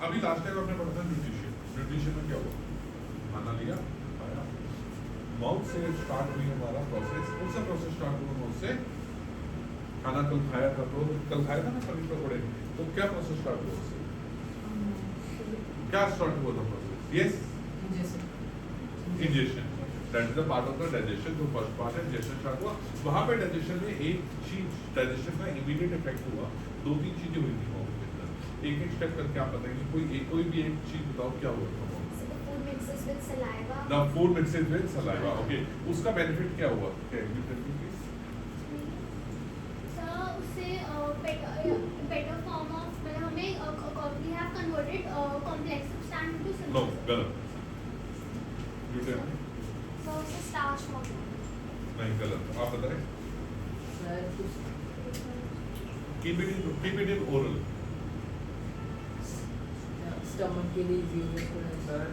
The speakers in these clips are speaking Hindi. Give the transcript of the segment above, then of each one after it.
अभी लास्ट टाइम हमने पढ़ा था न्यूट्रिशन। न्यूट्रिशन में क्या हुआ? खाना लिया, खाया, माउथ से स्टार्ट हुई हमारा प्रोसेस। कौन सा प्रोसेस स्टार्ट हुआ माउथ से? खाना कल खाया था, तो कल खाया था ना पनीर पकौड़े, तो क्या प्रोसेस स्टार्ट हुआ उससे? क्या स्टार्ट हुआ था process? Yes, ingestion. That is the part of the digestion. जो फर्स्ट पार्ट है डाइजेशन स्टार्ट हुआ, वहां पे डाइजेशन में एक चीज, डाइजेशन का इमीडिएट इफेक्ट हुआ। दो तीन चीजें हुई थी माउथ के अंदर, एक एक स्टेप करके आप बताएंगे। कोई भी एक चीज बताओ क्या हुआ था? The food mixes with saliva. Okay. उसका बेनिफिट क्या हुआ? Can you tell me please? Sir, उससे better form of मतलब हमें we have converted complex substance into simple. No, गलत. You tell me. So उससे starch form होता है. नहीं, गलत. आप बताएं. Keep it in oral. Stomach के लिए यूज होता है।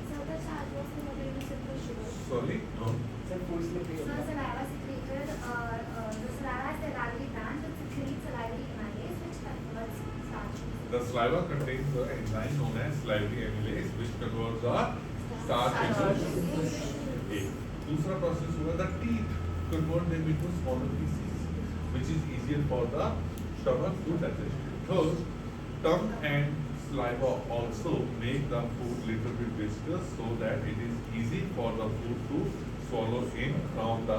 So the starch was converted into simple sugar. Sorry. No. Sir foods में भी So होता है। saliva secreted, the saliva is the salivary gland which secretes salivary amylase which converts starch. The saliva contains the enzyme known as salivary amylase, which converts the starch into sugar. दूसरा प्रोसेस हुआ, the teeth convert them into smaller pieces, which is easier for the stomach to digest. Third, tongue and saliva also make the food little bit viscous, so that it is easy for the food to swallow in from the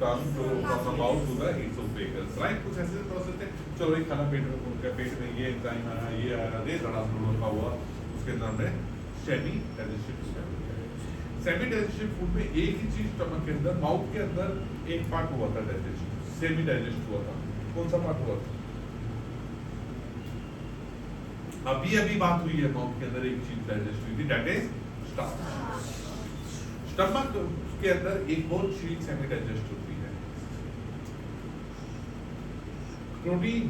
tongue to from the mouth to the esophagus. Right? कुछ ऐसे प्रोसेस है। चलो एक खाना पेट में घुल गया, पेट में ये एंजाइम आया, ये आया, ये धड़ाधड़ का हुआ, उसके अंदर में semi digestive food. Semi digestive food में एक ही चीज स्टमक के अंदर, माउथ के अंदर एक पार्ट हुआ था डाइजेशन, सेमी डाइजेस्ट हुआ था। कौन सा पार्ट हुआ था? अभी बात हुई है, माउथ के अंदर एक चीज डाइजेस्ट हुई थी, दैट इज स्टमक। स्टमक के अंदर एक और चीज सेमी डाइजेस्ट होती है, protein.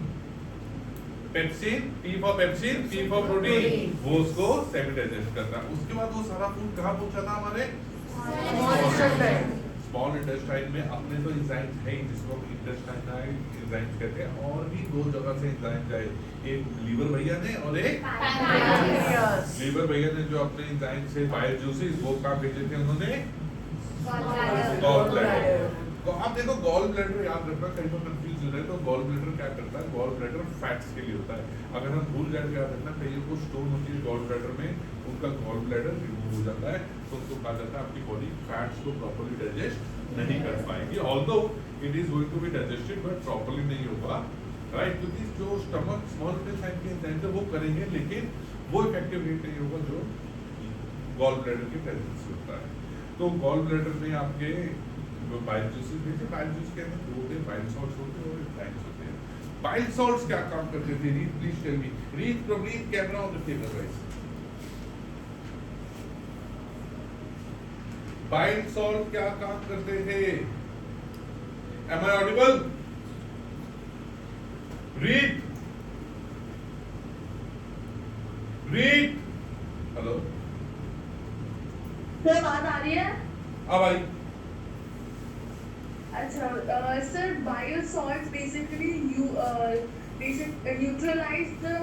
Pepsin, P for pepsin, P for protein, वो उसको सेमी डाइजेस्ट करता है। उसके बाद वो सारा फूड कहाँ पहुंचा था हमारे स्मॉल इंटेस्टाइन में। अपने तो एंजाइम्स है ही जिसको हम इंटेस्टाइनल एंजाइम्स कहते हैं, और भी दो जगह से एंजाइम्स आए, एक लीवर भैया ने और एक लीवर भैया ने जो अपने एंजाइम से बाइल जूसेस वो कहाँ भेजे थे उन्होंने? Gall bladder. तो आप देखो गॉल ब्लैडर याद रखना, कहीं पर कंफ्यूज हो रहे तो गॉल ब्लैडर क्या करता है? गॉल ब्लैडर फैट्स के लिए होता है। अगर हम भूल जाए याद रखना, कहीं को स्टोन होती है गॉल ब्लैडर में, उनका गॉल ब्लैडर रिमूव हो जाता है, तो उनको कहा जाता है आपकी बॉडी फैट्स को प्रॉपर्ली डाइजेस्ट नहीं कर पाएगी। Although it is going to be digested but properly नहीं होगा, राइट? क्योंकि जो स्टमक स्मॉल इंटेस्टाइन के एंजाइम है वो करेंगे, लेकिन वो इफेक्टिव रेट नहीं होगा जो गॉल ब्लैडर के प्रेजेंस से होता है। तो गॉल ब्लैडर में आपके बाइल जूसेस भेजे, बाइल जूस के अंदर दो होते हैं, बाइल सॉल्ट्स होते हैं और एंजाइम्स होते हैं। बाइल सॉल्ट्स क्या काम करते थे? Read please tell me. Read please camera on the table guys. Bile salt क्या काम करते थे? Am I audible? Read read. Hello sir, बात आ रही है? अब आई। अच्छा sir, bile salts basically neutralize the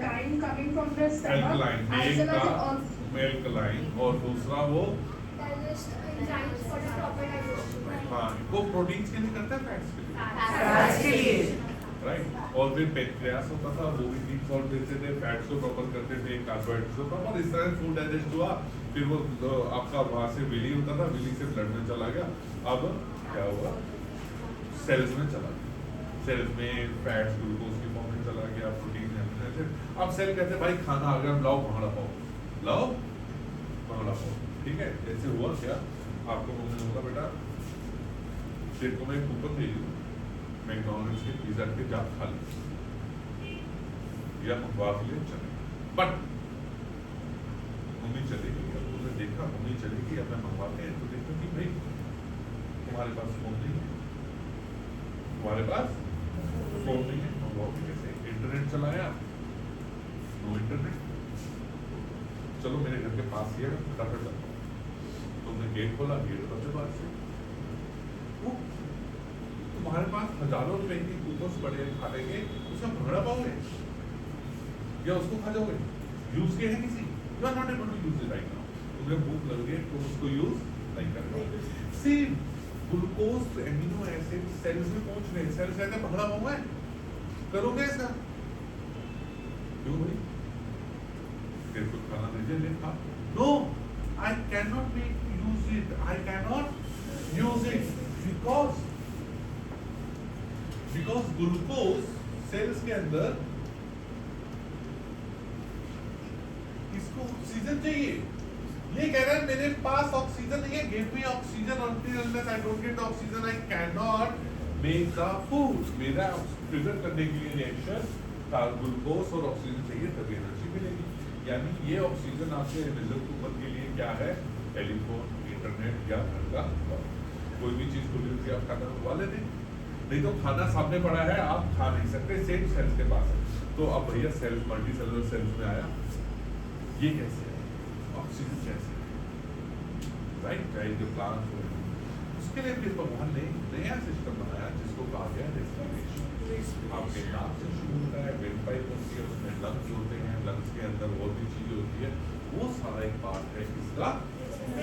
kind coming from the stomach as well as alkaline, और दूसरा वो Digest enzymes for the proper digestion. हाँ, वो प्रोटीन्स के लिए करता है, फैट्स के लिए, फैट्स के लिए, राइट? और फिर पेनक्रियास होता था, वो भी मीट सॉल्ट देते थे, फैट्स को प्रॉपर करते थे, कार्बोहाइड्रेट्स को प्रॉपर, इस तरह फूड डाइजेस्ट हुआ। फिर वो आपका वहां से विली होता था, विली से ब्लड में चला गया, अब क्या हुआ? सेल्स में चला गया, सेल्स में फैट्स ग्लूकोज की फॉर्म में चला गया, प्रोटीन एमिनो एसिड। अब सेल कहते हैं भाई खाना आ गया, लाओ भंगड़ा पाओ, लाओ भंगड़ा पाओ, ठीक है? जैसे हुआ क्या, आपको मम्मी ने बोला बेटा तेरे को मैं कूपन दे दूँ, मैकडॉनल्ड्स के पिज्जा के जाप खा ले या मंगवा के लिए चले, बट मम्मी चली गई। अब तुमने देखा मम्मी चली गई, अब मैं मंगवाते हैं तो देखो कि भाई तुम्हारे पास फोन नहीं है, तुम्हारे पास फोन नहीं है, मंगवाओगे कैसे? इंटरनेट चलाया, नो इंटरनेट। चलो मेरे घर के पास ही है, फटाफट जाता हूँ। तुमने गेट खोला, गेट बंद बाहर से, वो तुम्हारे पास हजारों रुपए की कूपन्स पड़े हैं खाने के, उसमें भंगड़ा पाओगे? या उसको खा जाओगे? यूज के है किसी? You are not able to use it right now. तुम्हें भूख लग रही है, तुम उसको यूज नहीं कर रहे। See glucose amino acid cells में पहुंच रहे हैं, सेल्स कहते हैं पकड़ा हुआ है, करोगे ऐसा? क्यों भाई? तेरे को खाना दीजिए, ले खा। No, I cannot use it. I cannot use it because glucose cells के अंदर इसको ऑक्सीजन चाहिए। ये कह रहा है मेरे पास ऑक्सीजन नहीं है, give me oxygen unless I don't get the oxygen I cannot make the food। मेरा ट्रिगर करने के लिए रिएक्शन ग्लूकोज और ऑक्सीजन चाहिए तभी एनर्जी मिलेगी। यानी ये ऑक्सीजन आपके रिजर्व कुकर के लिए क्या है? टेलीफोन, इंटरनेट या घर का कोई भी चीज खुली होती है आप खाना उगवा लेते, नहीं तो खाना सामने पड़ा है आप खा नहीं सकते, सेम सेल्स के पास है। तो अब भैया सेल्स मल्टी सेलुलर सेल्स में आया, ये कैसे है? ऑक्सीजन कैसे है? राइट, चाहे जो प्लांट हो, उसके लिए फिर भगवान ने नया सिस्टम बनाया जिसको कहा गया रेस्पिरेशन। आपके नाक से शुरू होता है, विंड पाइप होती है, उसमें लंग्स होते हैं, लंग्स के अंदर और भी चीजें होती है, वो सारा एक पार्ट है इसका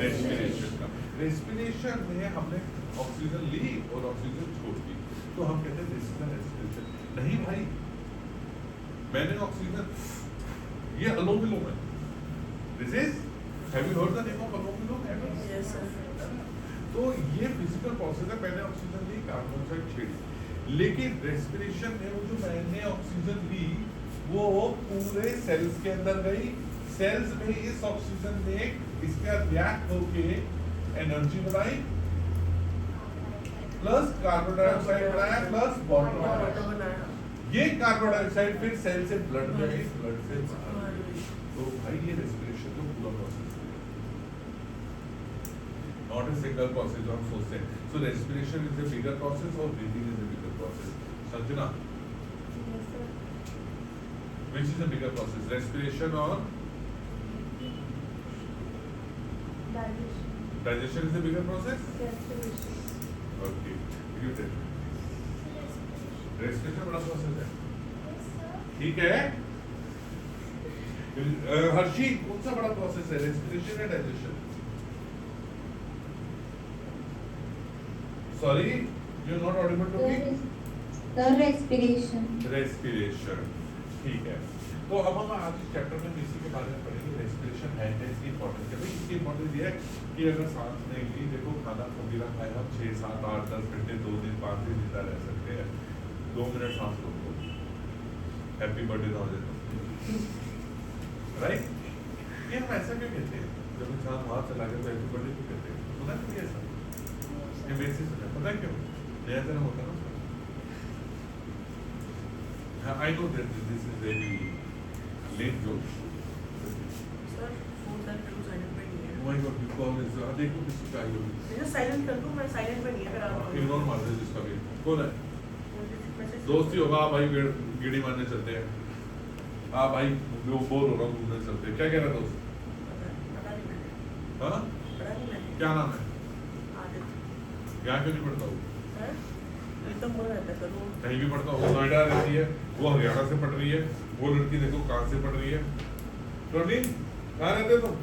रेस्पिरेशन का। रेस्पिरेशन में हमने ऑक्सीजन ली और ऑक्सीजन छोड़ दी, तो हम कहते हैं दिस इज रेस्पिरेशन। नहीं भाई, मैंने ऑक्सीजन, ये अनुलोम विलोम है। This is, have you heard the name of anulom vilom? Yes, sir. तो ये फिजिकल प्रोसेस है, मैंने ऑक्सीजन ली, कार्बन डाइऑक्साइड छेड़ी, लेकिन रेस्पिरेशन में वो जो मैंने ऑक्सीजन ली वो पूरे सेल्स के अंदर गई, सेल्स में इस ऑक्सीजन ने इसके रिएक्ट होके एनर्जी बनाई, प्लस कार्बन डाइऑक्साइड बनाया, प्लस वाटर बनाया। ये कार्बन डाइऑक्साइड फिर सेल से ब्लड में गई, ब्लड से बाहर गई। तो भाई ये रेस्पिरेशन का पूरा प्रोसेस है, नॉट ए सिंगल प्रोसेस जो हम सोचते हैं। So respiration is a bigger process और breathing is a bigger process. Sanjana, which is a bigger process, respiration or digestion is a bigger process? Okay, you tell me. Respiration बड़ा प्रोसेस है, ठीक है? हर्षी, कौन सा बड़ा प्रोसेस है, रेस्पिरेशन या digestion? Sorry, you're not audible to me. The respiration. Respiration, ठीक है। तो अब हम आज इस चैप्टर में इसी के बारे में पढ़ेंगे, रेस्पिरेशन है इसकी इंपॉर्टेंस है। भाई इसकी इंपॉर्टेंस ये है कि अगर सांस नहीं ली, देखो खाना वगैरह खाए हम 6, 7, 8, 10 घंटे, 2 दिन, 5 दिन जिंदा रह सकते हैं। 2 मिनट सांस रोको, हैप्पी बर्थडे ना हो जाए, राइट? ये हम ऐसा क्यों कहते हैं? जब इंसान वहाँ चला गया तो हैप्पी बर्थडे क्यों कहते हैं? सुना कभी ऐसा? ये मेरे से सुना, पता है क्यों? नया जन्म होता है ना। I know that this is very late joke. Sir, phone that करूँ silent पे नहीं है। Oh my God, you call this? देखो किसकी क्या हुई? मुझे silent कर दूँ, मैं silent पे नहीं है, फिर आप इग्नोर मार दे जिसका भी। कौन है? मैसेज दोस्त ही होगा, भाई गिड़ी मारने चलते हैं। हाँ भाई, वो बोर हो रहा हूँ, घूमने चलते हैं। क्या कह रहा दोस्त? पता नहीं मैंने, हाँ? पता नहीं मैंने। क्या नाम है? आदित्य। यहाँ क्यों नहीं पढ़ता हूँ? हैं? एकदम बोल रहता है, करूँ। कहीं भी पढ़ता हूँ, नोएडा रहती है, वो हरियाणा से पढ़ रही है, वो लड़की देखो कहाँ से पढ़ रही है। प्रवीण, कहाँ रहते तुम?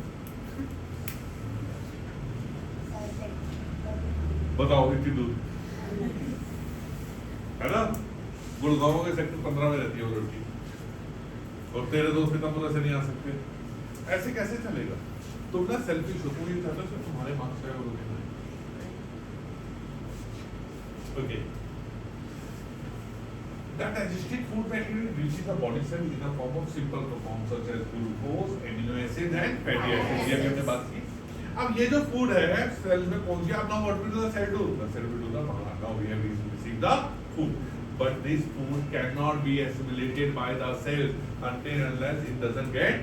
बताओ इतनी दूर, है ना? गुड़गांव के सेक्टर 15 में रहती है वो लड़की, और तेरे दोस्त पितापुरा से नहीं आ सकते। ऐसे कैसे चलेगा? तुम ना सेल्फिश हो, तुम ये चाहते हो सिर्फ तुम्हारे मार्क्स आए और उनके नहीं। Okay. That digested food material reaches the body cell in the form of simple compounds such as glucose, amino acid and fatty acids। ये अभी हमने बात की। अब ये जो फूड है सेल में पहुंच गया, अब now what will the cell do? The cell will do the bhagana। Now we have received the food, but this food cannot be assimilated by the cell until unless it doesn't get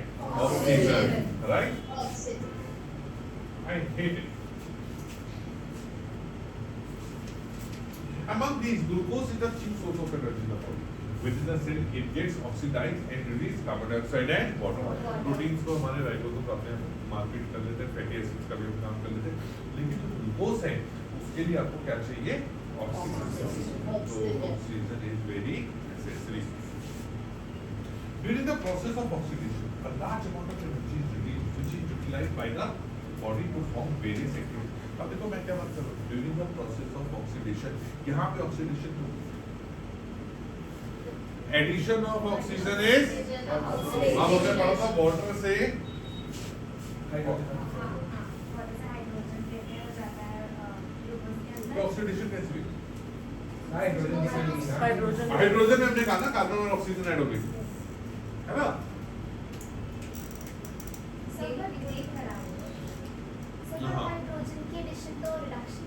oxygen, right? Oxygen. I hate it. Among these, glucose is the chief source of energy in the body. Within the cell, it gets oxidized and release carbon dioxide and water। Proteins को हमारे राइबोसोम अपने मार्केट कर लेते हैं, फैटी एसिड्स का भी हम काम कर लेते हैं, लेकिन जो ग्लूकोज है उसके लिए आपको क्या चाहिए? ऑक्सीजन। तो oxygen is very necessary. During the process of oxidation, a large amount of energy is released, which is utilized by the body to form various activities. अब देखो मैं क्या बात कर रहा हूँ, during the process of oxidation, यहाँ पे oxidation होगी. Addition of oxygen is, अब अगर पढ़ा था water से ऑक्सीडेशन कैसे हुई? हाइड्रोजन हमने कहा ना, कार्बन और ऑक्सीजन ऐड हो गई, है ना? हाइड्रोजन की एडिशन तो रिडक्शन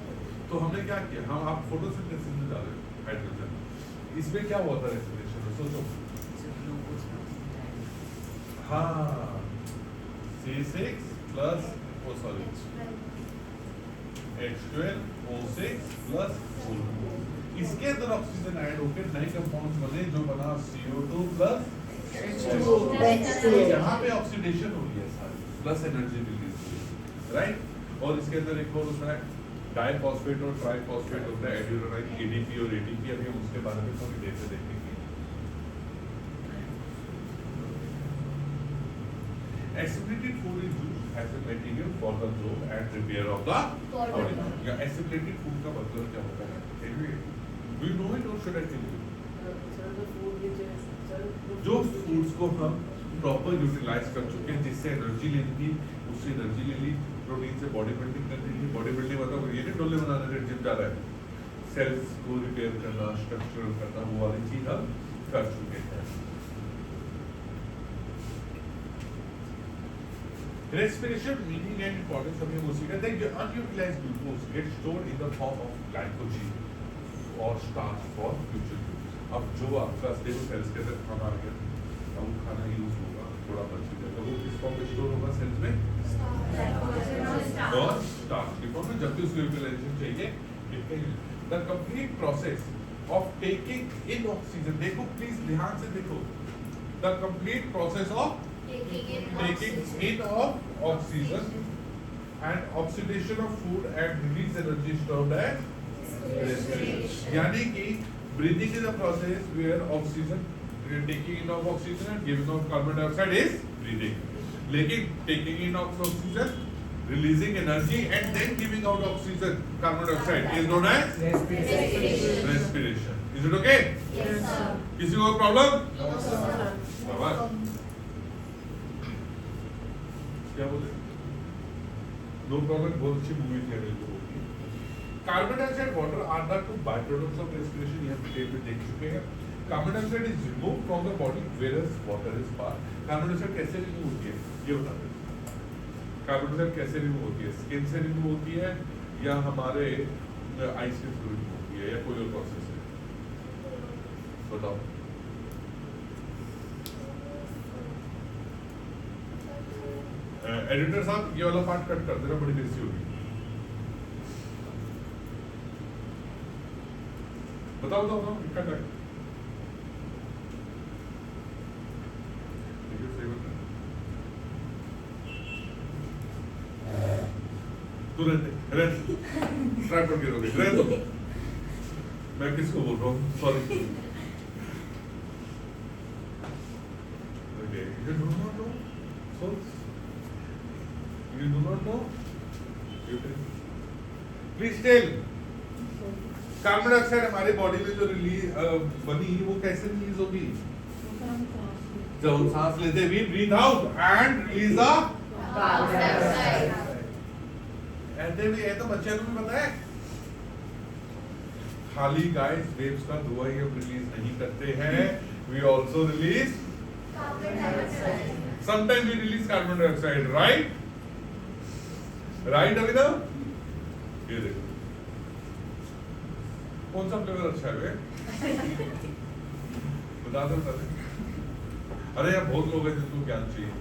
तो हमने क्या किया, हम आप फोटोसिंथेसिस में डाले हाइड्रोजन, इसमें क्या हुआ था रेस्पिरेशन में, सोचो. हाँ, C6 plus O sorry H12O6 plus O2, इसके अंदर ऑक्सीजन ऐड होकर नए कंपाउंड्स बने जो बना CO2 प्लस H2O. यहाँ पे ऑक्सीडेशन हो रही है सारी, प्लस एनर्जी रिलीज हुई, राइट. और इसके अंदर एक और होता है डाइफॉस्फेट और ट्राइफॉस्फेट होता है, एड्यूरानाइन, ADP और ATP. अभी हम उसके बारे में थोड़ी देर से देखेंगे. Acidulated food is used as a material for the growth and repair of the body. या acidulated food का मतलब क्या होता है? Do you know it or should I tell you? जो foods को हम proper utilize कर चुके हैं, जिससे एनर्जी लेनी थी उससे एनर्जी ले ली, प्रोटीन से बॉडी बिल्डिंग करनी थी, बॉडी बिल्डिंग मतलब ये नहीं डोले बनाने से जिम जा रहा है, सेल्स को रिपेयर करना, स्ट्रक्चर करना, वो वाली चीज हम कर चुके हैं. Respiration meaning and importance of your music. Then the unutilized glucose gets stored in the form of glycogen or starch for future use. अब जो आपका देखो सेल्स के अंदर खाना आ गया, अब वो खाना यूज होगा, थोड़ा बच गया, तो वो किस फॉर्म में स्टोर होगा सेल्स में? और स्टार्च की फॉर्म में, जब भी उसको यूटिलाइजेशन चाहिए. The complete process of taking in oxygen, देखो प्लीज ध्यान से देखो, the complete process of taking in of oxygen and oxidation of food and release energy stored as respiration. यानी कि breathing is a process where oxygen, taking in of oxygen and giving of carbon dioxide is breathing. लेकिन taking in of oxygen, releasing energy and then giving out oxygen, carbon dioxide is known as respiration. Is it okay? Yes, sir. किसी को प्रॉब्लम? No, sir. बराबर. क्या बोले? नो प्रॉब्लम बहुत अच्छी मूवी थी अनिल कपूर की. Carbon dioxide water are the two by products of respiration. ये हम डिटेल में देख चुके हैं. Carbon dioxide is removed from the body whereas water is pass. Carbon dioxide कैसे रिमूव होती है ये बता दें. कार्बन डाइऑक्साइड कैसे रिमूव होती है? स्किन से रिमूव होती है या हमारे आइस के थ्रू रिमूव होती है या कोई और प्रोसेस है? बताओ. एडिटर साहब ये वाला पार्ट कट कर देना, बड़ी बेइज्जती होगी. बताओ बताओ बताओ कट कर. तू रहते ट्राई कर गिरोगे, रह दो. मैं किसको बोल रहा हूँ? Sorry. Okay, you do not know? So you do not know? You tell. Please tell. Carbon dioxide हमारे बॉडी में जो रिलीज बनी वो कैसे रिलीज होगी? जब हम सांस लेते we breathe out and release the carbon dioxide. ऐसे भी है तो बच्चे को भी पता है. खाली गाइस वेव्स का धुआं ही हम रिलीज नहीं करते हैं, we also release carbon dioxide. Sometime we release carbon dioxide, right? Right Abhinav? ये देखो कौन सा फ्लेवर अच्छा है बे? बता दो. अरे यार बहुत लोग हैं जिनको ज्ञान चाहिए,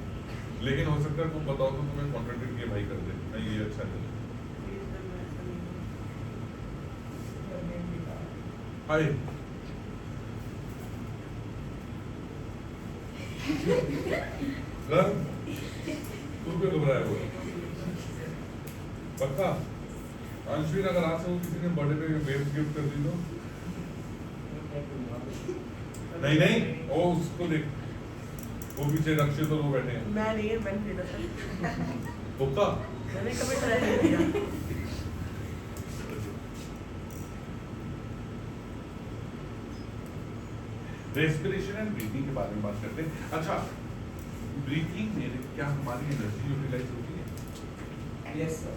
लेकिन हो सकता है तुम बताओ तो तुम्हें कॉन्ट्रडिक्ट किए भाई कर दे, नहीं ये अच्छा नहीं. हाय तू क्यों घबराया हुआ? पक्का अंशवीर अगर आज से वो किसी ने बर्थडे पे वेव्स गिफ्ट कर दी तो नहीं नहीं, ओ उसको देख वो पीछे रक्षित और वो बैठे हैं मैं नहीं, मैंने देना सर। हुक्का मैंने कभी ट्राई नहीं किया। रेस्पिरेशन एंड ब्रीथिंग के बारे में बात करते हैं। अच्छा, ब्रीथिंग में क्या हमारी एनर्जी यूटिलाइज होती है? Yes sir.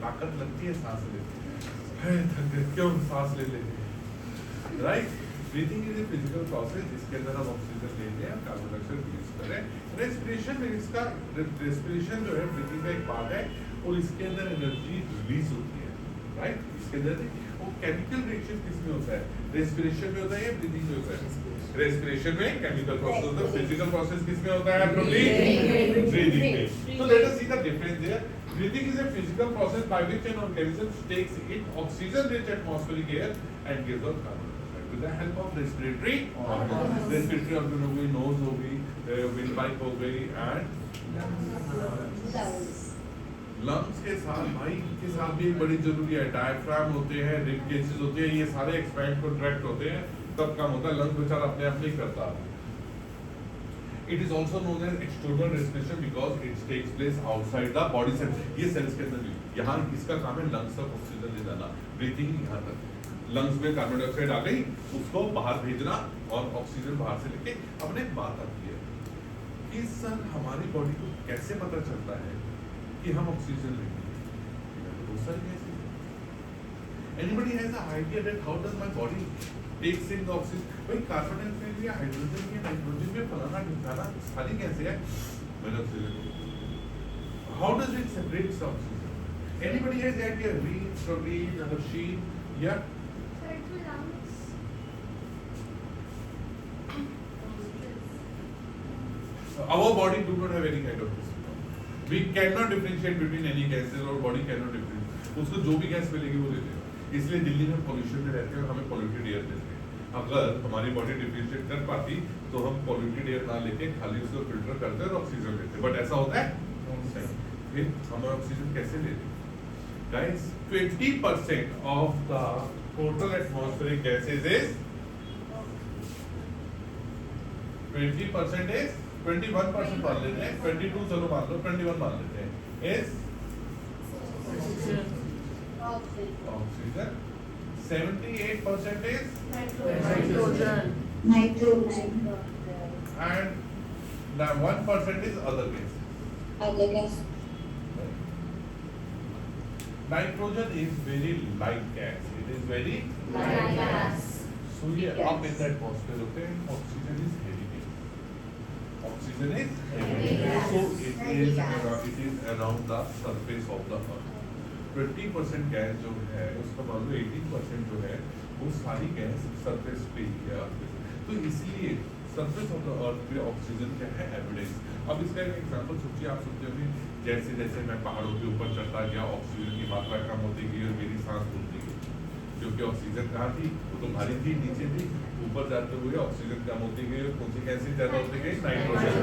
ताकत लगती है सांस लेते हैं, थक गए क्यों सांस ले लेते हैं, right? Breathing is a physical process जिसके अंदर हम ऑक्सीजन लेते हैं, कार्बन डाइऑक्साइड रिलीज कर रहे हैं। रेस्पिरेशन में इसका रेस्पिरेशन जो है ब्रीथिंग का एक पार्ट है और इसके अंदर एनर्जी रिलीज होती है, राइट? इसके अंदर वो केमिकल रिएक्शन किसमें होता है? रेस्पिरेशन में होता है या ब्रीथिंग में होता है? रेस्पिरेशन में केमिकल प्रोसेस होता है, फिजिकल प्रोसेस किसमें होता है? ब्रीथिंग में। तो let us see the difference there. Breathing is a physical process by which an organism takes in oxygen-rich atmospheric air and gives out carbon dioxide with the help of respiratory organs. Respiratory organ हो गई, nose हो गई, windpipe हो गई and lungs के साथ भाई के साथ भी बड़ी जरूरी है। डायफ्राम होते हैं, रिब केसेस होते हैं, ये सारे एक्सपैंड कॉन्ट्रैक्ट होते हैं, तब काम होता है। लंग्स बेचारा अपने आप नहीं करता। It is also known as external respiration because it takes place outside the body cells. ये cells के अंदर नहीं, यहाँ इसका काम है lungs तक ऑक्सीजन ले जाना। ब्रीथिंग यहाँ तक, lungs में कार्बन डाइऑक्साइड आ गई, उसको बाहर भेजना और ऑक्सीजन बाहर से लेके। अपने बात आती है कि सर हमारी बॉडी को कैसे पता चलता है कि हम ऑक्सीजन लेंगे? बहुत सारी कैसे? Anybody has an idea that how does my body takes in the oxygen? भाई कार्बन डाइऑक्साइड या हाइड्रोजन या नाइट्रोजन में फलाना ढिमकाना सारी कैसे है? मैंने oxygen, how does it separate the oxygen? Anybody has idea? Reed, protein, machine, yeah? Sir, through lungs. Our body do not have any kind of this. We cannot differentiate between any gases और body cannot differentiate. उसको जो भी गैस मिलेगी वो लेते हैं। इसलिए दिल्ली में पॉल्यूशन में रहते हैं और हमें पॉल्यूटेड एयर देते हैं। अगर हमारी बॉडी डिफरेंशिएट कर पाती तो हम पॉल्यूटेड एयर ना लेके खाली उसको फिल्टर करते और ऑक्सीजन लेते, बट ऐसा होता है? फिर हम ऑक्सीजन कैसे लेते? Guys 20% of the total atmospheric gases is 20% is 21% मान लेते हैं, 22 चलो मान लो, 21 मान लेते हैं, is oxygen. 78% is nitrogen. Nitrogen. and 1% is other gases. Other gas. Nitrogen is very light gas. It is very Light gas. so ये up in the atmosphere होते हैं. Oxygen is heavy gas. Oxygen is heavy gas. So it is around the surface of the earth. 20% gas जो है उसका मान लो 80% जो है वो सारी गैस सरफेस पे ही है अर्थ पे। तो इसलिए सरफेस ऑफ द अर्थ पे ऑक्सीजन क्या है? एविडेंस। अब इसका एक एग्जांपल सोचिए, आप सोचते होंगे जैसे जैसे मैं पहाड़ों के ऊपर चढ़ता गया ऑक्सीजन की मात्रा कम होती गई और मेरी सांस फूलती गई, क्योंकि ऑक्सीजन कहाँ थी? वो तो भारी थी, नीचे थी। ऊपर जाते हुए ऑक्सीजन कम होती गई और कौन सी गैसें ज्यादा होती गई? Nitrogen.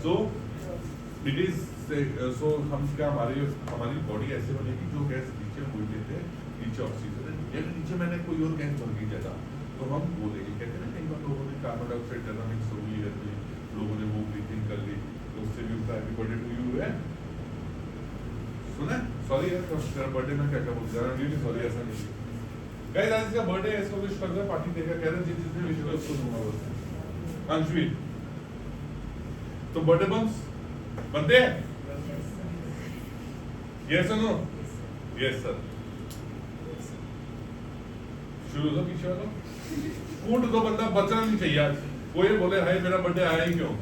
So it is so हम क्या हमारी बॉडी ऐसे बनेगी जो गैस नीचे हुई लेते हैं, नीचे ऑक्सीजन है, या नीचे मैंने कोई और गैस भर गई ज्यादा तो हम वो लेंगे। कहते हैं ना कई बार लोगों ने कार्बन डाइऑक्साइड ज्यादा मिक्स हो गई है, लोगों ने वो ब्रीथिंग कर ली तो उससे भी होता है। हैप्पी बर्थडे टू यू है, सुना? सॉरी यार, तेरा बर्थडे में क्या क्या बोल रहा हूं, रियली सॉरी, ऐसा नहीं। गाइस आज इसका बर्थडे है, इसको विश कर दो, पार्टी देगा। कह रहे जिसने विश किया उसको दूंगा बस। अंशवी तो बर्थडे बम्स बनते हैं? यस और नो? Yes sir. शुरू दो, पीछे वालों कूट दो, बंदा बचना नहीं चाहिए आज। कोई बोले हाय मेरा बर्थडे आया ही क्यों?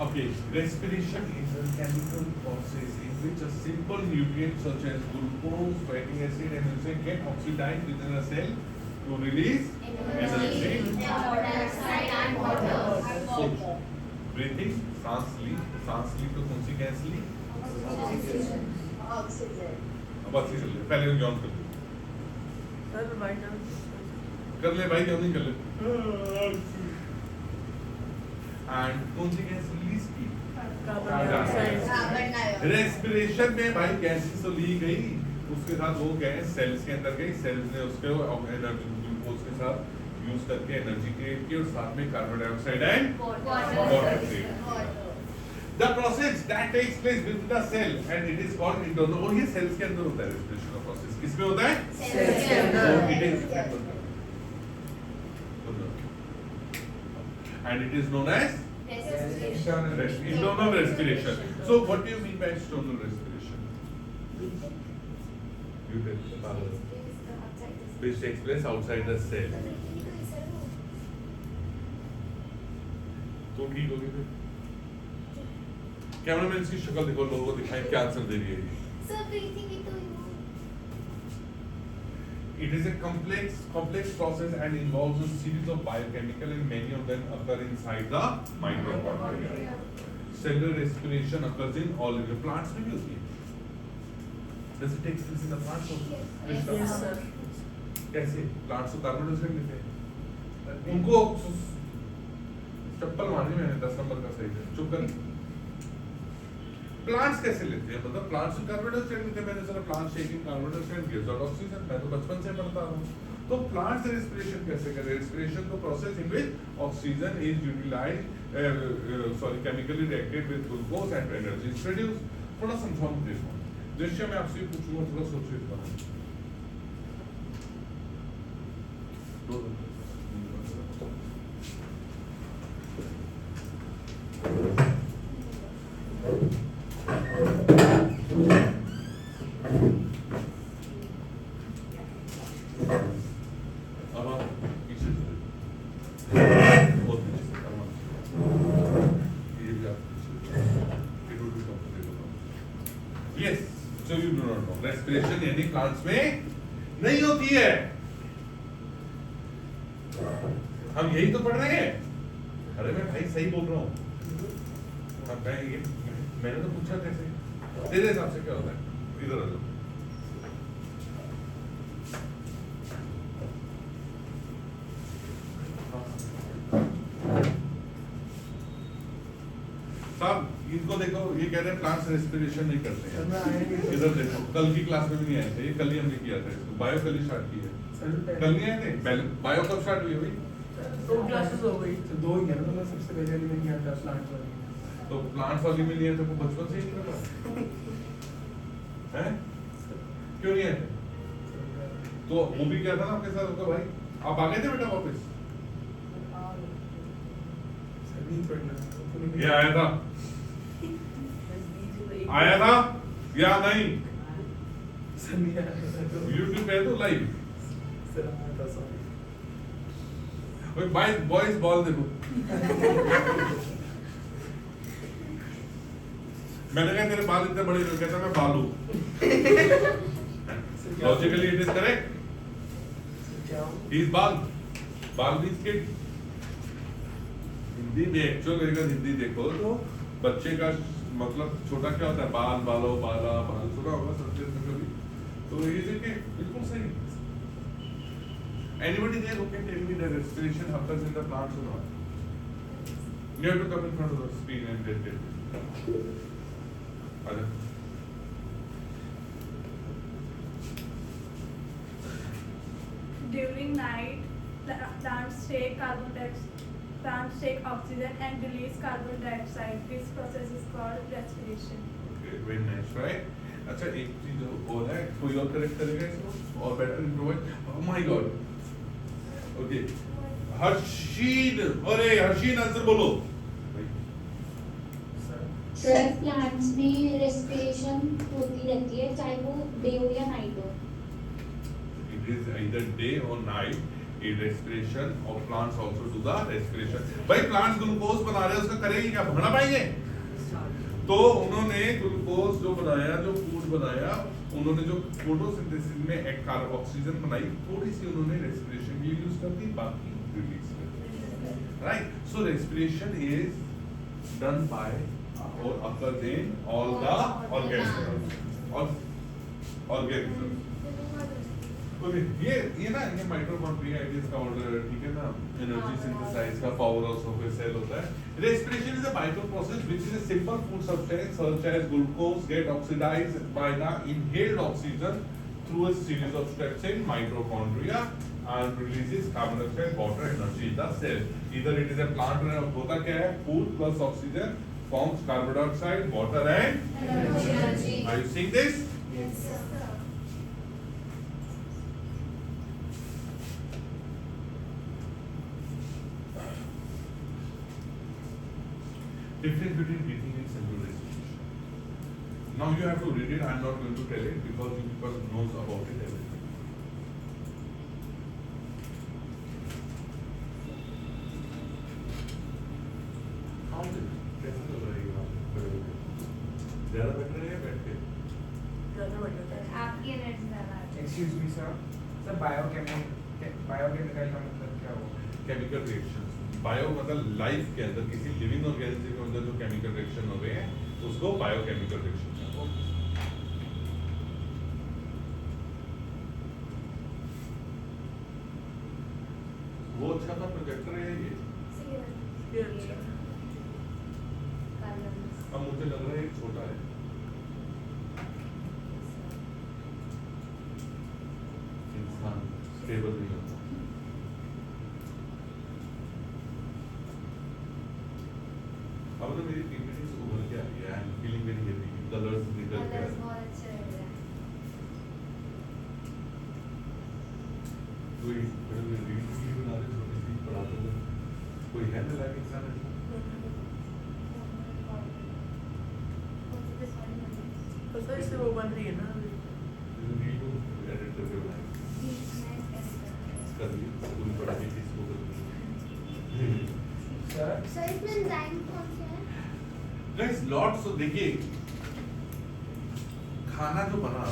Okay, respiration is a chemical process in which a simple nutrient such as glucose, fatty acid, and nutrient get oxidized within a cell to release energy. Carbon dioxide and water. So, breathing, सांस ली तो कौन सी गैस ली? Oxygen. अब अच्छी चल रही, पहले जॉन कर ले। सर वाइट कर ले भाई, क्यों नहीं कर ले? एंड कौन सी गैस रिलीज की? Carbon dioxide. रेस्पिरेशन में भाई गैसेस तो ली गई, उसके साथ वो गैस सेल्स के अंदर गई, सेल्स ने उसको एनर्जी साथ यूज करके एनर्जी क्रिएट की और साथ में carbon dioxide and Water. Water create. The process that takes place within the cell and it is called internal, और ये cells के अंदर होता है respiration का process। किसमें होता है? Cells के अंदर। So it is and it is known as internal respiration. So what do you mean by external respiration? You tell, which takes place outside the cell. तो ठीक होगी फिर। कैमरामैन इसकी शक्ल देखो, लोगों को दिखाएं क्या आंसर दे रही है ये। Sir, breathing it to you. It is a complex process and involves a series of biochemical and many of them occur inside the mitochondria. Cellular respiration occurs in all living plants में भी होती है। Does it take place in the plants also? Yes, sir. कैसे? Plants तो कार्बन डाइऑक्साइड लेते हैं। उनको चप्पल मारनी मैंने 10 नंबर का सही है। चुप कर। प्लांट्स कैसे लेते हैं? मतलब प्लांट्स कार्बन डाइऑक्साइड लेते हैं। मैंने sir plant shaking carbon dioxide gives out oxygen, मैं तो बचपन से पढ़ता हूं। तो प्लांट्स रेस्पिरेशन कैसे करें? रेस्पिरेशन को process in which oxygen is utilised chemically reacted with glucose and energy is produced. थोड़ा समझाओ मुझे इसको। दृश्य में आपसे पूछूंगा, थोड़ा सोचिए इसका। अब आप पीछे चले। बहुत पीछे। ये भी आप पीछे। It would be comfortable. Yes, so you do not know. Respiration यानी प्लांट्स में नहीं होती है। हम यही तो पढ़ रहे हैं। अरे मैं भाई सही बोल रहा हूँ। मैंने तो पूछा कैसे? तेरे हिसाब से क्या होता है? इधर आ जाओ। साहब इनको देखो, ये कह रहे हैं प्लांट्स रेस्पिरेशन नहीं करते हैं। इधर देखो, कल की क्लास में भी नहीं आए थे, ये कल ही हमने किया था इसको। बायो कल ही स्टार्ट की है। कल नहीं आए थे? बायो कब स्टार्ट हुई भाई? 2 क्लासेस हो गई। तो 2 ही है ना, मैं सबसे पहले वाली में किया था प्लांट वाली। तो प्लांट्स वाली में नहीं आए थे, वो बचपन से ही नहीं पता है? क्यों नहीं आए थे? तो वो भी क्या था ना आपके साथ होगा भाई? आप आ गए थे बेटा वापस? सभी पढ़ना ये आया था? आया था या नहीं? सभी यूट्यूब पे है तो लाइव। सर आया था, सॉरी। भाई बॉयज बॉल देखो। मैंने कहा तेरे बाल इतने बड़े क्यों? कहता मैं बालू। Logically it is correct. He is बाल। बाल मींस किड। हिंदी में एक्चुअल अगर हिंदी देखो तो बच्चे का मतलब छोटा क्या होता है? बाल, बालो, बाला, बाल। सुना होगा संस्कृत में कभी? तो ये देखिए बिल्कुल सही। Anybody there who can tell me the respiration happens in the plants or not? You have to come in front of the screen and tell me. During night, plants take oxygen and release carbon dioxide. This process is called respiration. Okay, very nice, right? अच्छा एक चीज और है, कोई और करेक्ट करेगा इसको और better improvise? Oh my God. Okay. हर्षीन, अरे हर्षीन आंसर बोलो। सर प्लांट्स में रेस्पिरेशन होती रहती है, चाहे वो डे हो या नाइट हो। It is either day or night. A respiration or plants also do the respiration. भाई प्लांट्स ग्लूकोज बना रहे हैं, उसका करेंगे क्या? भगना पाएंगे? तो उन्होंने ग्लूकोज जो बनाया, जो फूड बनाया, उन्होंने जो फोटोसिंथेसिस में एक ऑक्सीजन बनाई, थोड़ी सी उन्होंने रेस्पिरेशन भी यूज कर दी, बाकी रिलीज कर दी। Right? So respiration is done by और occurs in all the organisms. Okay, ये ना ये माइटोकॉन्ड्रिया इट इज कॉल्ड, ठीक है ना, एनर्जी सिंथेसाइज का पावर ऑफ ए सेल होता है। Respiration is a vital process which is a simple food substance such as glucose get oxidized by the inhaled oxygen through a series of steps in mitochondria and releases carbon dioxide, water, energy in the cell. Either it is a plant or होता क्या है? Food plus oxygen forms carbon dioxide, water and Energy. Are you seeing this? Yes, sir. Difference between breathing and central respiration. Now you have to read it. I am not going to tell it because you people knows about it everything. How is it? कैसा लग रहा है ये बात? ज़्यादा बेटर है या बैठ के? ज़्यादा बढ़िया था। आपकी एनर्जी ज्यादा है। एक्सक्यूज मी सर बायोकेमिकल का मतलब क्या होगा? Chemical reactions. बायो मतलब लाइफ के अंदर किसी लिविंग ऑर्गेनिज्म के अंदर जो केमिकल रिएक्शन हो गए हैं उसको बायोकेमिकल रिएक्शन कहते हैं। वो अच्छा था प्रोजेक्टर है ये। ये अच्छा। अब मुझे लग रहा है एक छोटा है। इंसान स्टेबल नहीं होता। अब तो मेरी पीपीटी से उभर के आ रही है। I am feeling very happy. Colours निकल के आ रहे हैं। बहुत अच्छे लग रहे हैं। कोई बड़े रीडिंग की बना रहे छोटी सी पढ़ाते थे। कोई है ना लाइक इंसान ऐसा? पता है इससे वो बन रही है ना अभी। रीड को एडिट करके बनाए। कर लिए स्कूल पढ़ा के इसको कर लिए। सर सर इसमें एंजाइम कौन से हैं? गाइस लॉट्स देखिए खाना जो बना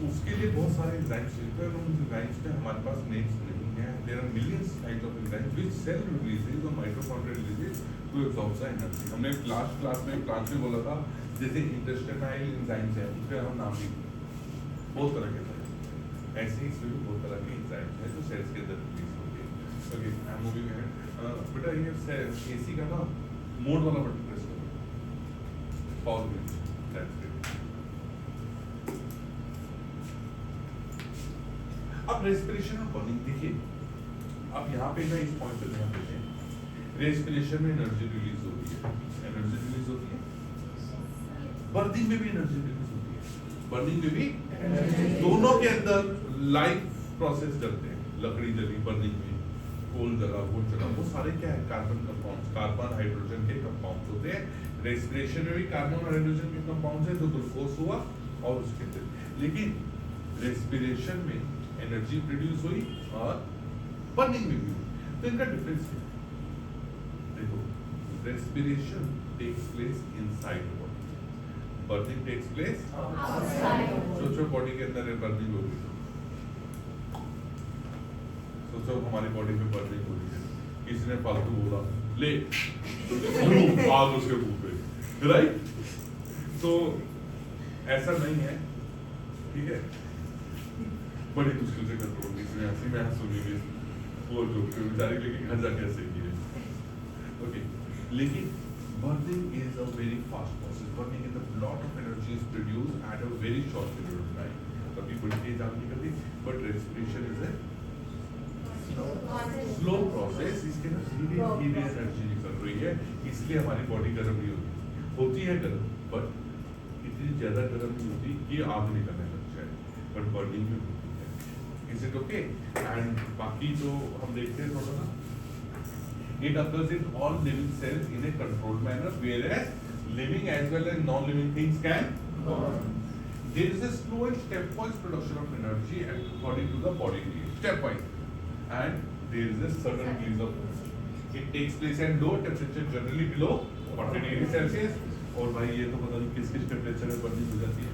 उसके लिए बहुत सारे एंजाइम्स चाहिए और उन एंजाइम्स पे हमारे पास नेम्स नहीं है। There are millions types of enzymes which cell releases और mitochondria releases to absorb the energy. हमने लास्ट क्लास में प्लांट में बोला था जैसे इंटेस्टाइनल एंजाइम्स है उसके हम नाम भी बहुत तरह के थे। ऐसे ही इसमें भी बहुत तरह के एंजाइम्स हैं जो सेल्स के अंदर रिलीज होते हैं। Okay I am moving ahead. बेटा ये एसी का ना मोड वाला बटन प्रेस करो। पॉज में दैट्स इट। अब रेस्पिरेशन और बर्निंग देखिए। अब यहाँ पे ना इस पॉइंट पे ध्यान देते हैं। रेस्पिरेशन में एनर्जी रिलीज होती है। एनर्जी रिलीज होती है। बर्निंग में भी एनर्जी रिलीज होती है। बर्निंग में भी दोनों के अंदर लाइफ प्रोसेस चलते हैं। लकड़ी जली बर्निंग में, कोल जला, वो जला, वो सारे क्या है? कार्बन कंपाउंड्स, कार्बन हाइड्रोजन के कंपाउंड्स होते हैं। रेस्पिरेशन में भी कार्बन और हाइड्रोजन के कंपाउंड्स हैं जो ग्लूकोज हुआ और उसके अंदर। लेकिन रेस्पिरेशन में एनर्जी प्रोड्यूस हुई और बर्निंग में भी हुई। तो इनका डिफरेंस क्या है? देखो respiration takes place inside the body, burning takes place outside. सोचो बॉडी के अंदर बर्निंग हो रही है। सोचो हमारी बॉडी में बर्निंग हो रही है। किसी ने फालतू बोला ले आग उसके मुंह पे, राइट? तो ऐसा नहीं है, ठीक है? बड़ी मुश्किल से कंट्रोल की इसमें हंसी में सुनी वो जो बेचारे लेके घर जाके ऐसे किए। ओके, लेकिन burning is a very fast process. Burning is a lot of energy is produced at a very short period of time. कभी बड़ी तेज आग निकलती, but respiration is a slow process. इसके ना धीरे धीरे एनर्जी निकल रही है, इसलिए हमारी बॉडी गर्म नहीं होती। होती है गर्म, but इतनी ज्यादा गर्म नहीं होती कि आग निकलने लग जाए, but burning में होती है। Is it okay? And बाकी जो हम देखते हैं थोड़ा सा, it occurs in all living cells in a controlled manner, whereas living as well as non-living things can burn. There is a slow and stepwise production of energy according to the body needs. Stepwise, and there is a sudden release of energy. It takes place at low temperature, generally below 40 degrees Celsius. और भाई ये तो पता नहीं किस किस टेम्परेचर में बर्निंग हो जाती है।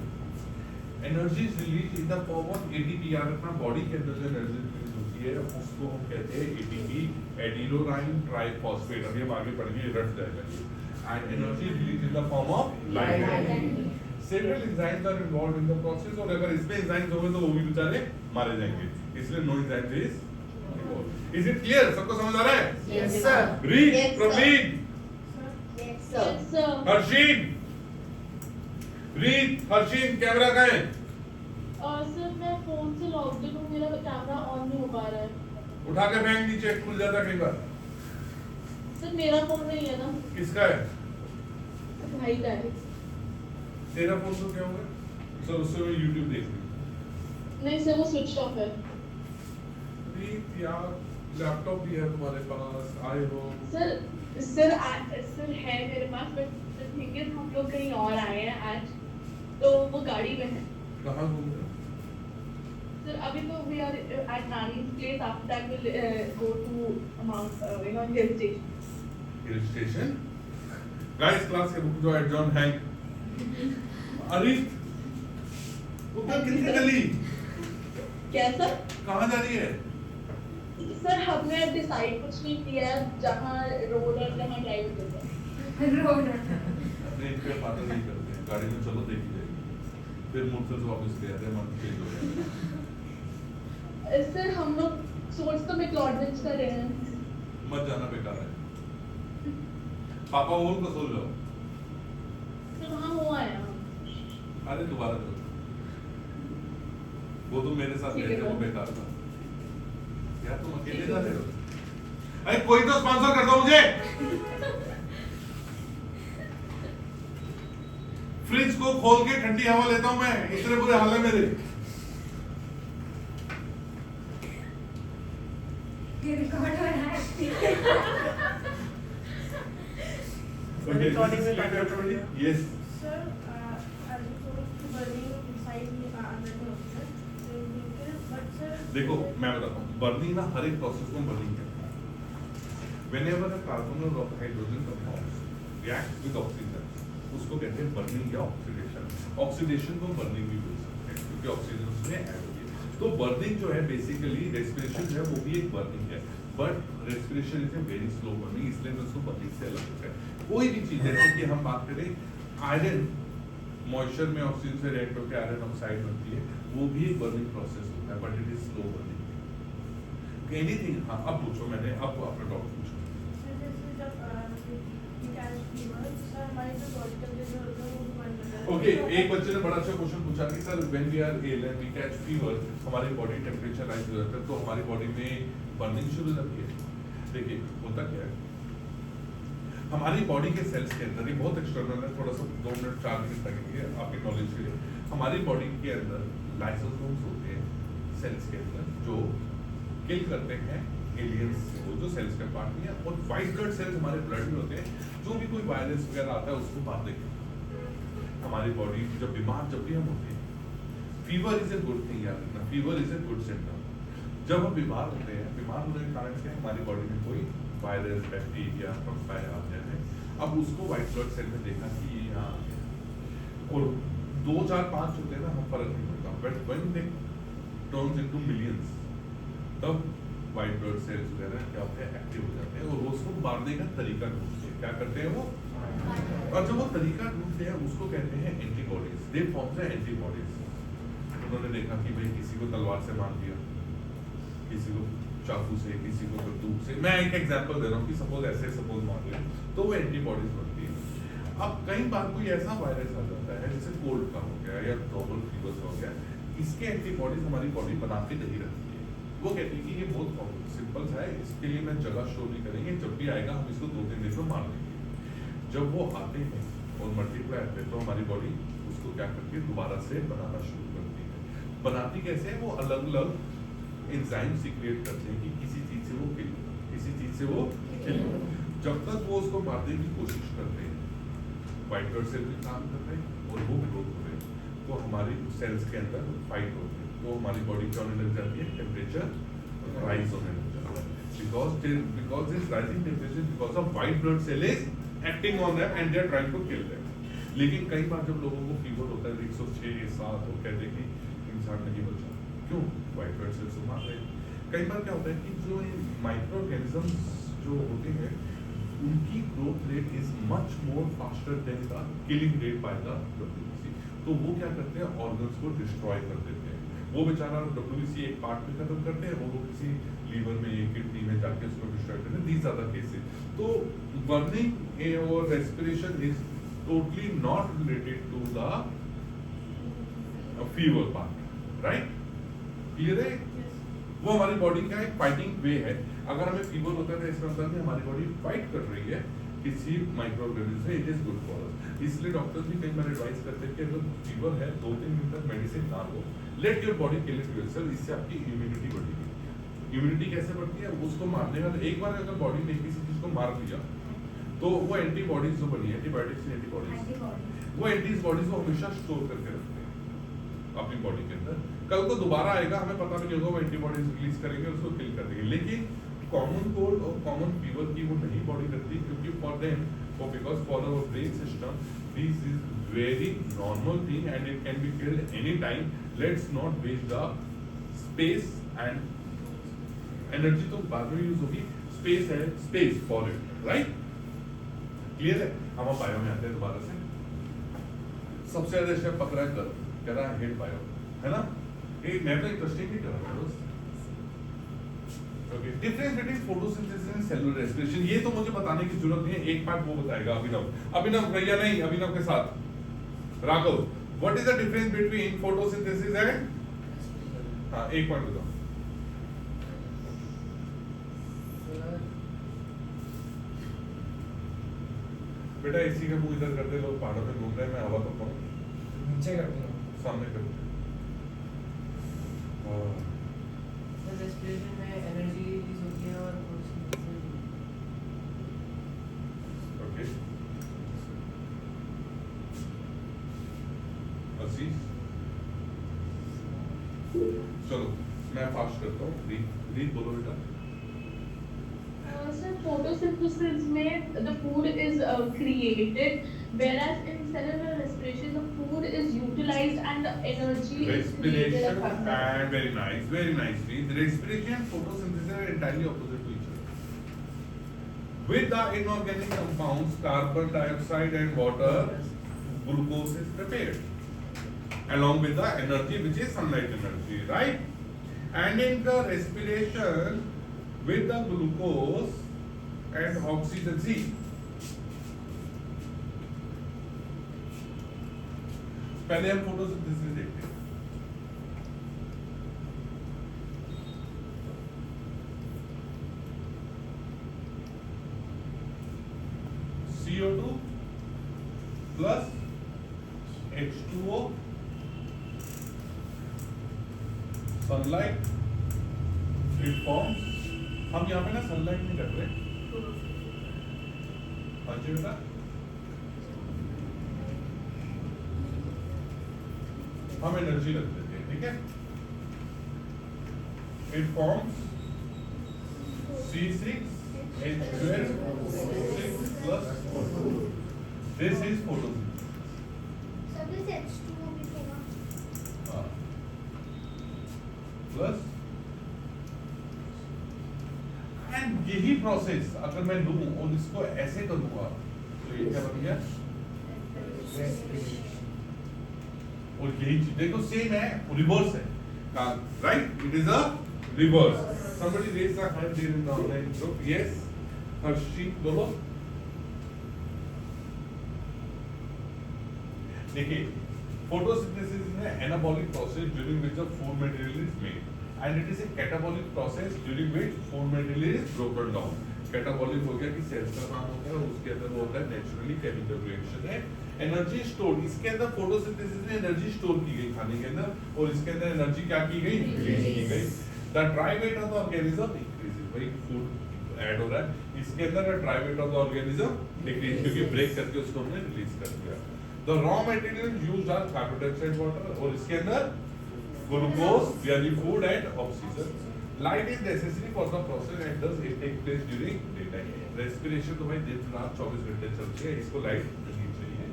Energy is release in the form of ATP. याद रखना बॉडी के अंदर जो एनर्जी रिलीज होती है उसको हम कहते हैं एटीपी, एडिनोसाइन ट्राइफॉस्फेट। अभी हम आगे पढ़ेंगे, रट जाएगा ये। And energy release in the form of light. Several enzymes are involved in the process, और अगर इसमें एंजाइम्स होंगे तो वो भी बेचारे मारे जाएंगे, इसलिए no enzyme is involved. Is it clear? सबको समझ आ रहा है? Yes, sir. रीड, Yes, sir. Praveen, Yes, sir. Harshin, रीड, हर्षिन, कैमरा कहाँ है? सर मैं फोन से लॉग्ड इन हूँ, मेरा कैमरा ऑन नहीं हो पा रहा है। उठा के फेंक नीचे, खुल जाता कई बार। सर मेरा फोन नहीं है ना, किसका है? भाई का है। तेरा फोन तो क्या होगा? सर उससे मैं YouTube देख रही नहीं सर वो स्विच ऑफ है। प्लीज यार, लैपटॉप भी है तुम्हारे पास, आए हो। सर है मेरे पास, बट थिंग इज हम लोग कहीं और आए हैं आज, तो वो गाड़ी में है। कहाँ घूम रहे हो? सर अभी तो वी आर एट नानी's place, after that we'll go to Mount hill station. Hill station? Guys class के रुक जाओ, एडजॉन हैंग। अरिफ, ऊपर कितनी गली? क्या सर? कहाँ जा रही है? सर हमने डिसाइड कुछ नहीं किया है, जहाँ रोड है जहाँ ड्राइव करते हैं। रोड नहीं, इस पे बातें नहीं करते हैं, गाड़ी में चलो देखी जाएगी। फिर मूड से वापस ले आते हैं, मन चेंज हो जाएगा। सर हम लोग सोच तो मैक्लोडगंज कर रहे हैं। मत जाना, बेकार है। पापा बोल तो सुन लो। सर वहाँ हो आए हम। अरे दोबारा करो। वो तो मेरे साथ गए थे, वो बेकार था। यार तुम अकेले जा रहे हो? अरे कोई तो स्पॉन्सर कर दो मुझे। फ्रिज को खोल के ठंडी हवा लेता हूं मैं, इतने बुरे हाल है मेरे। ये रिकॉर्ड हो रहा है। Recording में back recording? Yes. Sir, as you told, burning inside the under the oxygen, but sir. देखो मैं बताता हूँ, बर्निंग ना हर एक प्रोसेस में बर्निंग है। Whenever a carbon or hydrogen compounds reacts with oxygen, उसको कहते हैं बर्निंग या ऑक्सीडेशन। ऑक्सीडेशन को बर्निंग भी बोल सकते हैं, क्योंकि ऑक्सीजन उसमें ऐड होती है। तो बर्निंग जो है बेसिकली रेस्पिरेशन जो है वो भी एक बर्निंग है, but respiration is a very slow burning, इसलिए मैं उसको बर्निंग से अलग करता है। कोई भी चीज जैसे कि हम बात करें आयरन, मॉइस्चर में ऑक्सीजन से रिएक्ट होकर आयरन ऑक्साइड बनती है, वो भी एक बर्निंग प्रोसेस होता है, but it is slow burning. Anything, हाँ अब पूछो, मैंने अब अपना टॉपिक पूछो। Sir, जैसे जब we catch fever, sir हमारे जो body temperature होता है वो बढ़ जाता है। ओके, एक बच्चे ने बड़ा अच्छा क्वेश्चन पूछा कि sir when we are ill and we catch fever, हमारी बॉडी टेम्परेचर राइज हो जाता है, तो हमारी बॉडी में बर्निंग शुरू हो जाती है। देखिए होता क्या है, हमारी बॉडी के सेल्स के अंदर, ये बहुत एक्सटर्नल है, थोड़ा सा 2 मिनट 4 मिनट लगेंगे आपके नॉलेज के लिए। हमारी बॉडी के अंदर लाइसोसोम्स होते हैं सेल्स के अंदर, जो किल करते हैं एलियंस को, जो सेल्स का पार्ट नहीं है। और व्हाइट ब्लड सेल्स हमारे ब्लड में होते हैं, जो भी कोई वायरस वगैरह आता है उसको मार देते हैं। हमारी बॉडी जब बीमार जब भी हम होते हैं, fever is a good thing याद रखना, fever is a good symptom. जब हम बीमार होते हैं, बीमार होने के कारण से हमारी बॉडी में कोई वायरस, बैक्टीरिया, फंगाई आते हैं। अब उसको व्हाइट ब्लड सेल में देखा कि ये यहाँ और 2, 4, 5 होते हैं ना, हम फर्क नहीं पड़ता, but when they turns into millions, तब व्हाइट ब्लड सेल्स वगैरह क्या होते हैं, एक्टिव हो जाते हैं और वो उसको मारने का तरीका ढूंढते हैं। क्या करते हैं वो? और जब वो तरीका ढूंढते हैं उसको कहते हैं antibodies. They form the antibodies. उन्होंने देखा कि भाई किसी को तलवार से मार दिया, किसी को चाकू से, किसी को बंदूक से। मैं एक एग्जांपल दे रहा हूँ कि सपोज ऐसे सपोज मार ले, तो वो एंटीबॉडीज बनती है। अब कई बार कोई ऐसा वायरस आ जाता है जैसे कोल्ड का हो गया या नॉर्मल फीवर का हो गया, इसके एंटीबॉडीज हमारी बॉडी बना के नहीं रखती है। वो कहती है कि ये बहुत सिंपल सा है, इसके लिए मैं जगह शो नहीं करेंगे, जब भी आएगा हम इसको 2-3 दिन में मार देंगे। जब वो आते हैं और मल्टीप्लाई आते हैं तो हमारी बॉडी उसको क्या करती है, दोबारा से बनाना शुरू करती है। बनाती कैसे है? वो अलग अलग एंजाइम सीक्रेट करते हैं कि किसी चीज से वो किल, किसी चीज से वो किल। जब तक वो उसको मारने की कोशिश करते हैं, व्हाइट ब्लड सेल भी काम कर रहे हैं और वो ग्रोथ हो रहे हैं, तो हमारी सेल्स के अंदर फाइट होती है, तो हमारी बॉडी क्या होने लग जाती है, टेम्परेचर राइज होने लग जाता है। Because this rising temperature because of white blood cell is acting on them and they are trying to kill them. लेकिन कई बार जब लोगों को फीवर होता है 106, 7, तो कहते हैं कि इंसान नहीं बचा, क्यों? व्हाइट ब्लड सेल्स को मार रहे हैं। कई बार क्या होता है कि जो माइक्रो ऑर्गेनिजम्स जो होते हैं उनकी growth rate is much more faster than the killing rate by the WBC, तो वो क्या करते हैं, ऑर्गन्स को डिस्ट्रॉय कर देते हैं। वो बेचारा WBC एक पार्ट में खत्म करते हैं, वो किसी लीवर में, किडनी में जाके उसको डिस्ट्रॉय करते हैं। These are the cases. तो बर्निंग और respiration is totally not related to the fever part. Right? Clear है? वो हमारी बॉडी का एक फाइटिंग वे है। अगर हमें फीवर होता है तो इसका मतलब है हमारी बॉडी फाइट कर रही है किसी माइक्रो ऑर्गेनिज्म से, it is good for us. इसलिए डॉक्टर्स भी कई बार एडवाइस करते हैं कि अगर फीवर है 2-3 दिन तक मेडिसिन ना लो, let your body kill it yourself. इससे आपकी इम्यूनिटी बढ़ेगी। इम्यूनिटी कैसे बढ़ती है? उसको मारने का एक बार अगर बॉडी ने किसी चीज को मार दिया तो वो एंटीबॉडीज जो बनी है, एंटीबायोटिक्स एंटीबॉडीज, वो एंटीबॉडीज को हमेशा स्टोर करके रखते हैं अपनी बॉडी के अंदर। कल को दोबारा आएगा, हमें पता भी नहीं होगा, वो एंटीबॉडीज रिलीज करेंगे और उसको किल कर देंगे। लेकिन कॉमन कोल्ड और कॉमन फीवर की वो नहीं बॉडी करती, क्योंकि फॉर देम वो because for our brain system this is very normal thing and it can be killed any time. Let's not waste the space and energy तो बाद में यूज होगी, स्पेस है, space for it, right? Clear है? हम बायो में आते हैं दोबारा से। सबसे ज्यादा स्टेप पकड़ा है कर, कह रहा है हेड बायो, है ना? ये मैं तो इंटरेस्टिंग ही कर रहा हूँ दोस्त। Okay, difference between photosynthesis and cellular respiration, ये तो मुझे बताने की जरूरत नहीं है, एक पार्ट वो बताएगा अभिनव। अभिनव भैया नहीं, अभिनव के साथ Raghav, what is the difference between photosynthesis and, हाँ एक पॉइंट बताओ। बेटा इसी का मुंह इधर कर दे, लोग पहाड़ों में घूम रहे हैं, मैं हवा तो पाऊं, नीचे कर दूंगा, सामने कर दे। सर रेस्पिरेशन में एनर्जी रिलीज होती है और ओके, अजीज चलो मैं फास्ट करता हूँ, रीत बोलो बेटा। Sir, photosynthesis में the food is created, whereas in cellular respiration the food is utilized and the energy is created. Respiration and very nice, Reet. Respiration and photosynthesis are entirely opposite to each other. With the inorganic compounds carbon dioxide and water, glucose is prepared, along with the energy which is sunlight energy, right? And in the respiration with the glucose and oxygen, see, पहले हम फोटोसिंथेसिस देखते हैं। CO2 plus H2O, sunlight, it forms, हम यहाँ पे ना सनलाइट नहीं रख रहे, हाँ जी बेटा, हम एनर्जी रख देते हैं, ठीक है? It forms C6H12O6 plus O2. This is photosynthesis. सब इस H2O भी होगा। प्लस एंड यही प्रोसेस अगर मैं लूं और इसको ऐसे करूंगा तो ये क्या बन गया? और यही चीज देखो सेम है, रिवर्स है, right? It is a reverse. somebody raise their hand here in the online group. Yes, Harshi बोलो। देखिए, photosynthesis is an anabolic process during which the food material is made, and it is a catabolic process during which food material is broken down. Catabolic हो गया कि सेल्स का काम होता है, उसके अंदर वो होता है नेचुरली केमिकल रिएक्शन है। एनर्जी स्टोर, इसके अंदर फोटोसिंथेसिस में एनर्जी स्टोर की गई खाने के अंदर, और इसके अंदर एनर्जी क्या की गई? रिलीज की गई। The dry weight of the organism increases, भाई फूड ऐड हो रहा है, इसके अंदर the dry weight of the organism decrease, क्योंकि ब्रेक करके उसको हमने रिलीज कर दिया। The raw material used are carbon dioxide, water, और इसके अंदर ग्लूकोज यानी food and oxygen. Light is necessary for the process and thus it takes place during daytime. Respiration तो भाई दिन रात 24 घंटे चलती है, इसको लाइट नहीं चाहिए।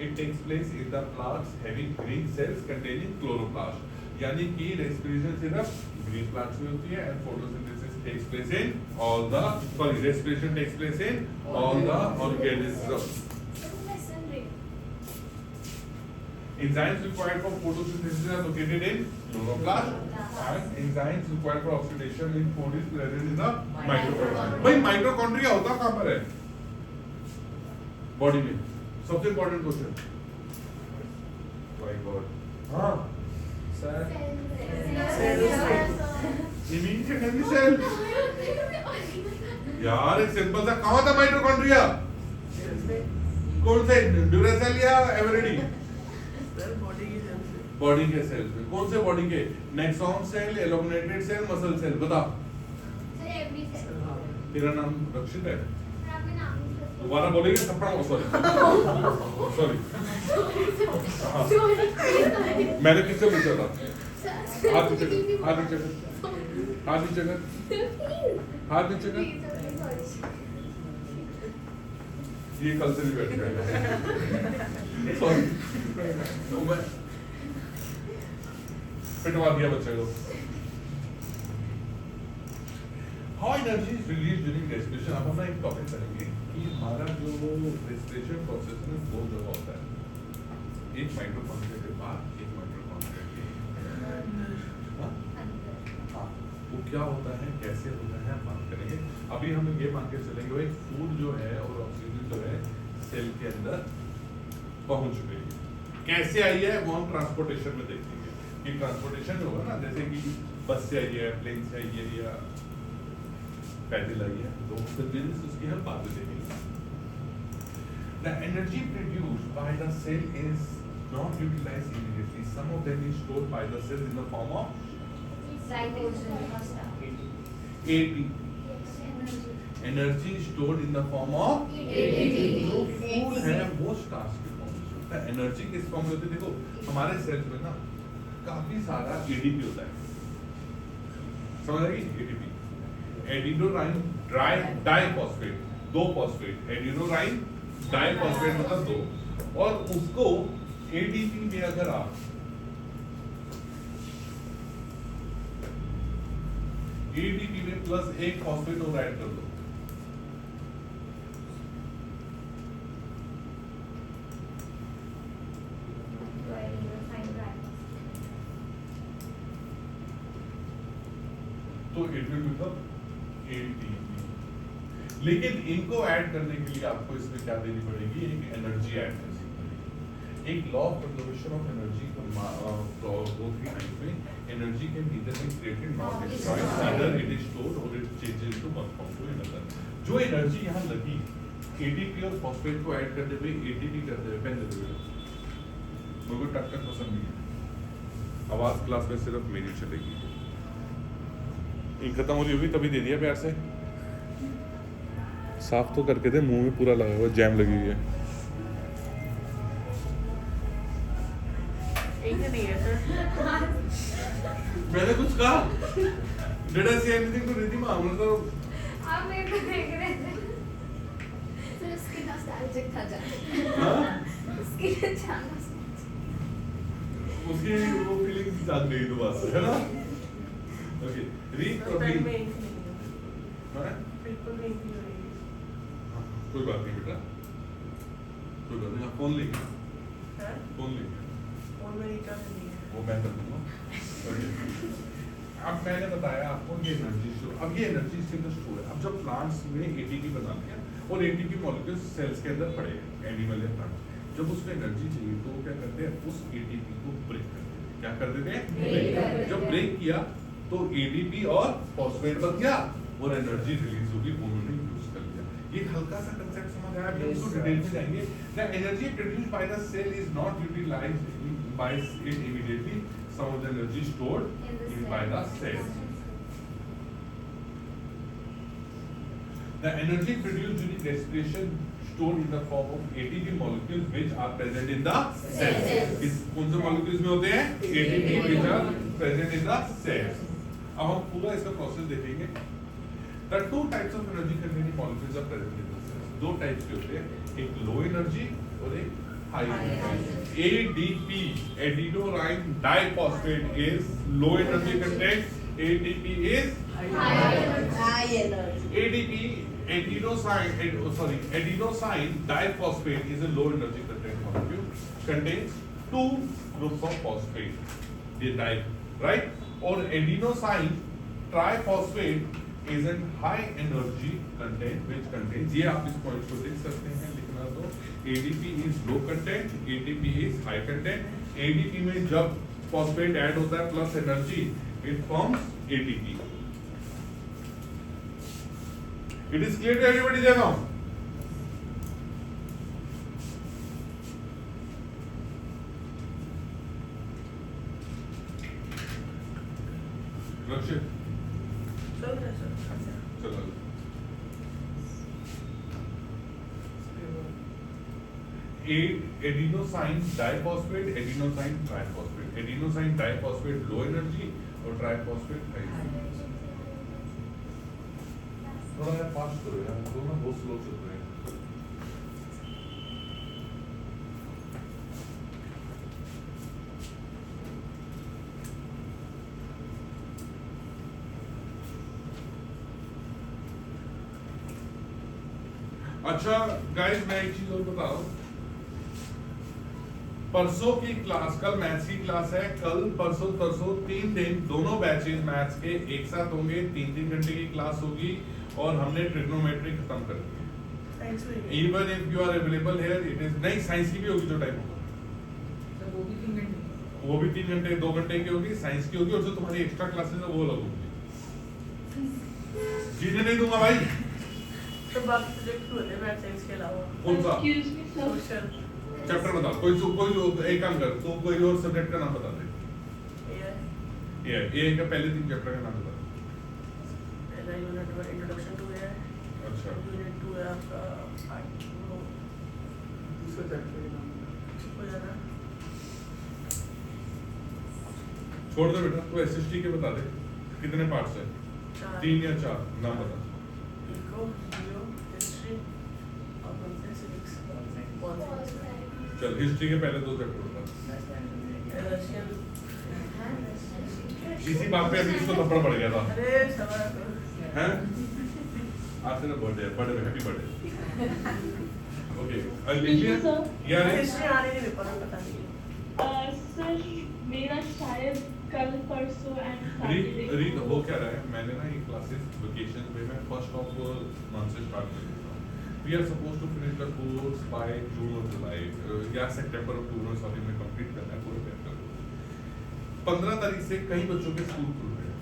It takes place in the plants having green cells containing chloroplast, यानी कि रेस्पिरेशन सिर्फ ग्रीन प्लांट्स में होती है, and photosynthesis takes place in all the respiration takes place in all the organisms. Enzymes required for photosynthesis are located in chloroplast, and enzymes required for oxidation in food is present in the mitochondria. भाई माइटोकॉन्ड्रिया होता कहाँ पर है बॉडी में? सबसे इम्पोर्टेंट क्वेश्चन। माय गॉड, हाँ सर इमीडिएटली सेल यार एक सिंपल सा कहां था माइटोकॉन्ड्रिया कौन से ड्यूरासेल या एवरेडी सर बॉडी की सेल से बॉडी के सेल्स में कौन से बॉडी के नेक्सॉन सेल एलोमिनेटेड सेल मसल सेल बता सर एवरी सेल तेरा नाम रक्षित है आपका नाम दोबारा बोलेंगे थप्पड़ सॉरी मैंने किससे पूछा था हाथ नीचे कर हाथ नीचे कर हाथ नीचे कर हाथ नीचे कर ये कल से भी बैठ गया सॉरी तो मैं पिटवा दिया बच्चे को how energy is release during respiration अब हम एक टॉपिक करेंगे कि हमारा जो रेस्पिरेशन प्रोसेस में दो जगह होता है एक माइटोकॉन्ड्रिया के बाद एक माइटोकॉन्ड्रिया के हाँ वो क्या होता है कैसे होता है बात करेंगे अभी हम ये मान के चलेंगे भाई फूड जो है और ऑक्सीजन जो है सेल के अंदर पहुंच गई कैसे आई है वो हम ट्रांसपोर्टेशन में देखेंगे कि ट्रांसपोर्टेशन होगा ना जैसे कि बस से आई है प्लेन से आई है या पैदल आई है तो फिर उसकी हम बात देखेंगे The energy produced by the cell is not utilized immediately. Some of them is stored by the cell in the form of ATP. Energy stored in the form of ATP. जो फूड है वो स्टार्च के फॉर्म में होता है एनर्जी किस फॉर्म में होती है देखो हमारे सेल्स में ना काफी सारा ADP होता है समझ आई ADP एडिनोराइन डाइफॉस्फेट दो फॉस्फेट एडिनोराइन डाइफॉस्फेट मतलब दो और उसको एटीपी में अगर आप एटीपी में प्लस एक फॉस्फेट और ऐड कर दो तो इट विल बिकम एटीपी लेकिन इनको ऐड करने के लिए आपको इसमें क्या देनी पड़ेगी एक एनर्जी ऐड करनी पड़ेगी एक law of conservation of energy को बोथ टाइम में energy can either be created not destroyed either it is stored और it changes to one form to another जो एनर्जी यहां लगी एटीपी और फॉस्फेट को ऐड करते हुए एटीपी करते हुए पेन दे मुझे टक टक पसंद नहीं है आवाज क्लास में सिर्फ मेरी चलेगी खत्म हो रही होगी तभी दे दिया प्यार से साफ तो करके दे मुंह में पूरा लगा हुआ जैम लगी हुई है एक नहीं है सर मैंने कुछ कहा did I say anything to Ridhima मतलब आप मेरे को देख रहे थे सर उसकी नॉस्टैल्जिक था जा हां उसकी जाना उसकी वो फीलिंग जाग गई दोबारा है ना ओके रीड टाइम में प्रॉब्लम एक नहीं है हां बिल्कुल नहीं हो रही कोई बात नहीं बेटा कोई बात नहीं आप फोन लेंगे है फोन लेंगे और में रिचार्ज नहीं है वो मैं कर दूंगा अब मैंने बताया आपको ये एनर्जी स्टोर अब ये एनर्जी सिंगल स्टोर है अब जब प्लांट्स में एटीपी बनाते हैं और एटीपी मॉलिक्यूल्स सेल्स के अंदर पड़े हैं एनिमल या प्लांट जब उसको एनर्जी चाहिए तो वो क्या करते हैं उस एटीपी को ब्रेक कर देते हैं क्या कर देते हैं जब ब्रेक किया तो एटीपी और फॉस्फेट बन गया और एनर्जी रिलीज होगी उन्होंने यूज कर लिया ये हल्का सा कंसेप्ट समझ आया अभी हम इसको डिटेल में जाएंगे the energy produced by the cell is not utilized by it immediately some of the energy stored in by the cell the energy produced during respiration stored in the form of ATP molecules which are present in the cell किस कौन से molecules में होते हैं ATP which are present in the cells अब हम पूरा इसका प्रोसेस देखेंगे the two types of energy containing molecules are present in the cells दो टाइप्स के होते हैं एक लो एनर्जी और एक high energy ADP adenosine diphosphate is low energy content ATP is high energy ADP adenosine diphosphate is a low energy content molecule contains two groups of phosphate the di right or adenosine triphosphate is a high energy content which contains ये आप इस पॉइंट को देख सकते हैं लिखना तो ADP is low content ATP is high content ADP में जब फॉस्फेट ऐड होता है plus energy, it forms ATP. It is clear to everybody there now? Rakshit चलो adenosine diphosphate, adenosine triphosphate. Adenosine diphosphate low energy और ट्राइफॉस्फेट हाई एनर्जी। थोड़ा यार फास्ट करो यार, दोनों बहुत स्लो चल रहे हैं। अच्छा गाइस, मैं एक चीज और बता रहा हूँ। परसों की क्लास, कल मैथ्स की क्लास है, कल परसों तरसों 3 दिन दोनों बैचेस मैथ्स के एक साथ होंगे, 3-3 घंटे की क्लास होगी और हमने ट्रिग्नोमेट्री खत्म कर दी है। Even if you are available here, it is नहीं, साइंस की भी होगी जो टाइम होगा वो भी 3 घंटे, वो भी 3 घंटे 2 घंटे की होगी, साइंस की होगी, और जो तुम्हारी एक्स्ट्रा क्लासेस है वो अलग होगी। जीने नहीं दूंगा भाई। तो बाकी सब्जेक्ट होते हैं मैथ साइंस के अलावा। कौन सा Excuse me, sir. Social, chapter बता, कोई एक काम कर, तू कोई और सब्जेक्ट का नाम बता दे। ये का पहले 3 चैप्टर का नाम बता। पहला यूनिट 1 इंट्रोडक्शन टू है, अच्छा, यूनिट 2 है आपका दूसरा चैप्टर का नाम हो जाना। छोड़ दे बेटा, तू एसएसटी के बता दे कितने पार्ट्स हैं, 3 या 4 नाम बता। इको, जियो, हिस्ट्री और फिजिक्स, पॉलिटिक्स, चल हिस्ट्री के पहले 2 चैप्टर बता। रशियन। इसी बात पे अभी इसको थप्पड़ पड़ गया था। अरे सवाल हैं? आज तेरा बर्थडे है, birthday happy birthday. Okay, Excuse me, sir. यार हिस्ट्री आने नहीं पता, पता नहीं। सर मेरा शायद कल परसों एंड रीत हो क्या रहा है, मैंने ना ये क्लासेस वेकेशन में मैं फर्स्ट ऑफ मंथ से स्टार्ट कर देता हूँ। We are suppose to finish the course by June और जुलाई या सितंबर, अक्टूबर सॉरी में कंप्लीट करना है पूरे पेपर को। 15 तारीख से कई बच्चों के स्कूल खुल रहे हैं।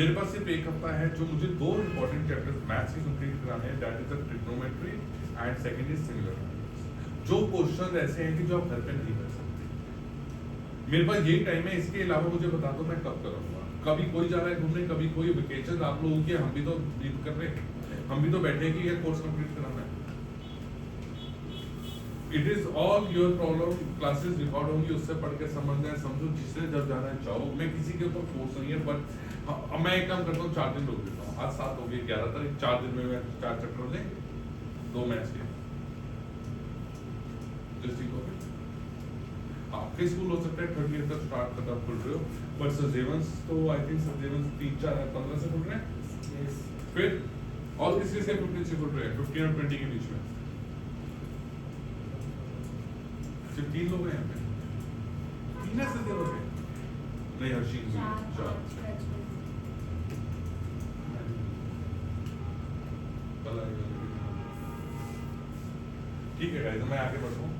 मेरे पास सिर्फ एक हफ्ता है जो मुझे 2 इंपॉर्टेंट चैप्टर्स मैथ्स के कंप्लीट कराने हैं, that is the trigonometry and second is similar triangles. जो क्वेश्चन ऐसे हैं कि जो आप घर पे नहीं कर सकते, मेरे पास यही टाइम है। इसके अलावा मुझे बता दो मैं कब करूँगा। कभी कोई जा रहा है घूमने, कभी कोई वेकेशन आप लोगों की, हम भी तो कर रहे हैं, हम भी तो बैठे कि ये कोर्स कंप्लीट कराना है। It is all your problem. Classes record होंगी, उससे पढ़ के समझना है, समझो, जिसने जब जाना है जाओ। मैं किसी के ऊपर फोर्स नहीं है, बट अब मैं एक काम करता हूँ, 4 दिन रोक देता हूँ। आज 7 हो गए, 11 तारीख, 4 दिन में मैं 4 चैप्टर हो जाएंगे, 2 मैथ्स के। जस्ट ठीक हो गया। आपके स्कूल हो सकता है 30 तक स्टार्ट खत्म खुल रहे हो, बट सजेवंस तो आई थिंक सजेवंस 3-4 है, 15 से खुल रहे हैं। फिर और किसी से 15 से खुल रहे हैं, 15 और 20 के बीच में। सिर्फ 3 लोग हैं यहाँ पे, 3 ऐसे दे रहे नहीं, हर्षित भी 4। ठीक है गाइस, मैं आगे बढ़ता हूँ।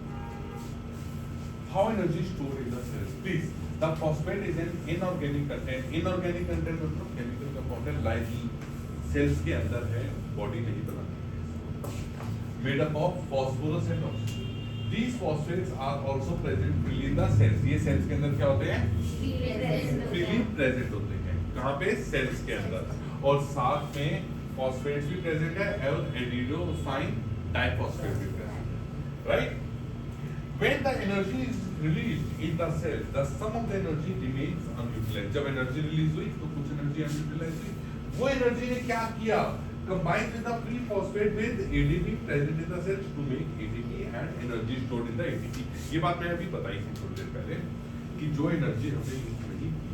How energy is stored in the cells? Please, the phosphate is an inorganic content. Inorganic content मतलब chemical compound लाइक cells के अंदर है, body नहीं बनाती। Made up of phosphorus and oxygen. These phosphates are also present freely in the cells. ये cells के अंदर क्या होते हैं? Freely present होते हैं। कहाँ पे? Cells के अंदर। और साथ में phosphates भी present है और adenosine diphosphate भी present है, right? When the energy is released in the cell, the sum of the energy remains unutilized. जब energy release हुई तो कुछ energy unutilized हुई, वो energy ने क्या किया? Combined with the free phosphate with ADP present in the cells to make ATP and energy stored in the ATP. ये बात मैंने अभी बताई थी थोड़ी देर पहले कि जो energy हमने use नहीं की,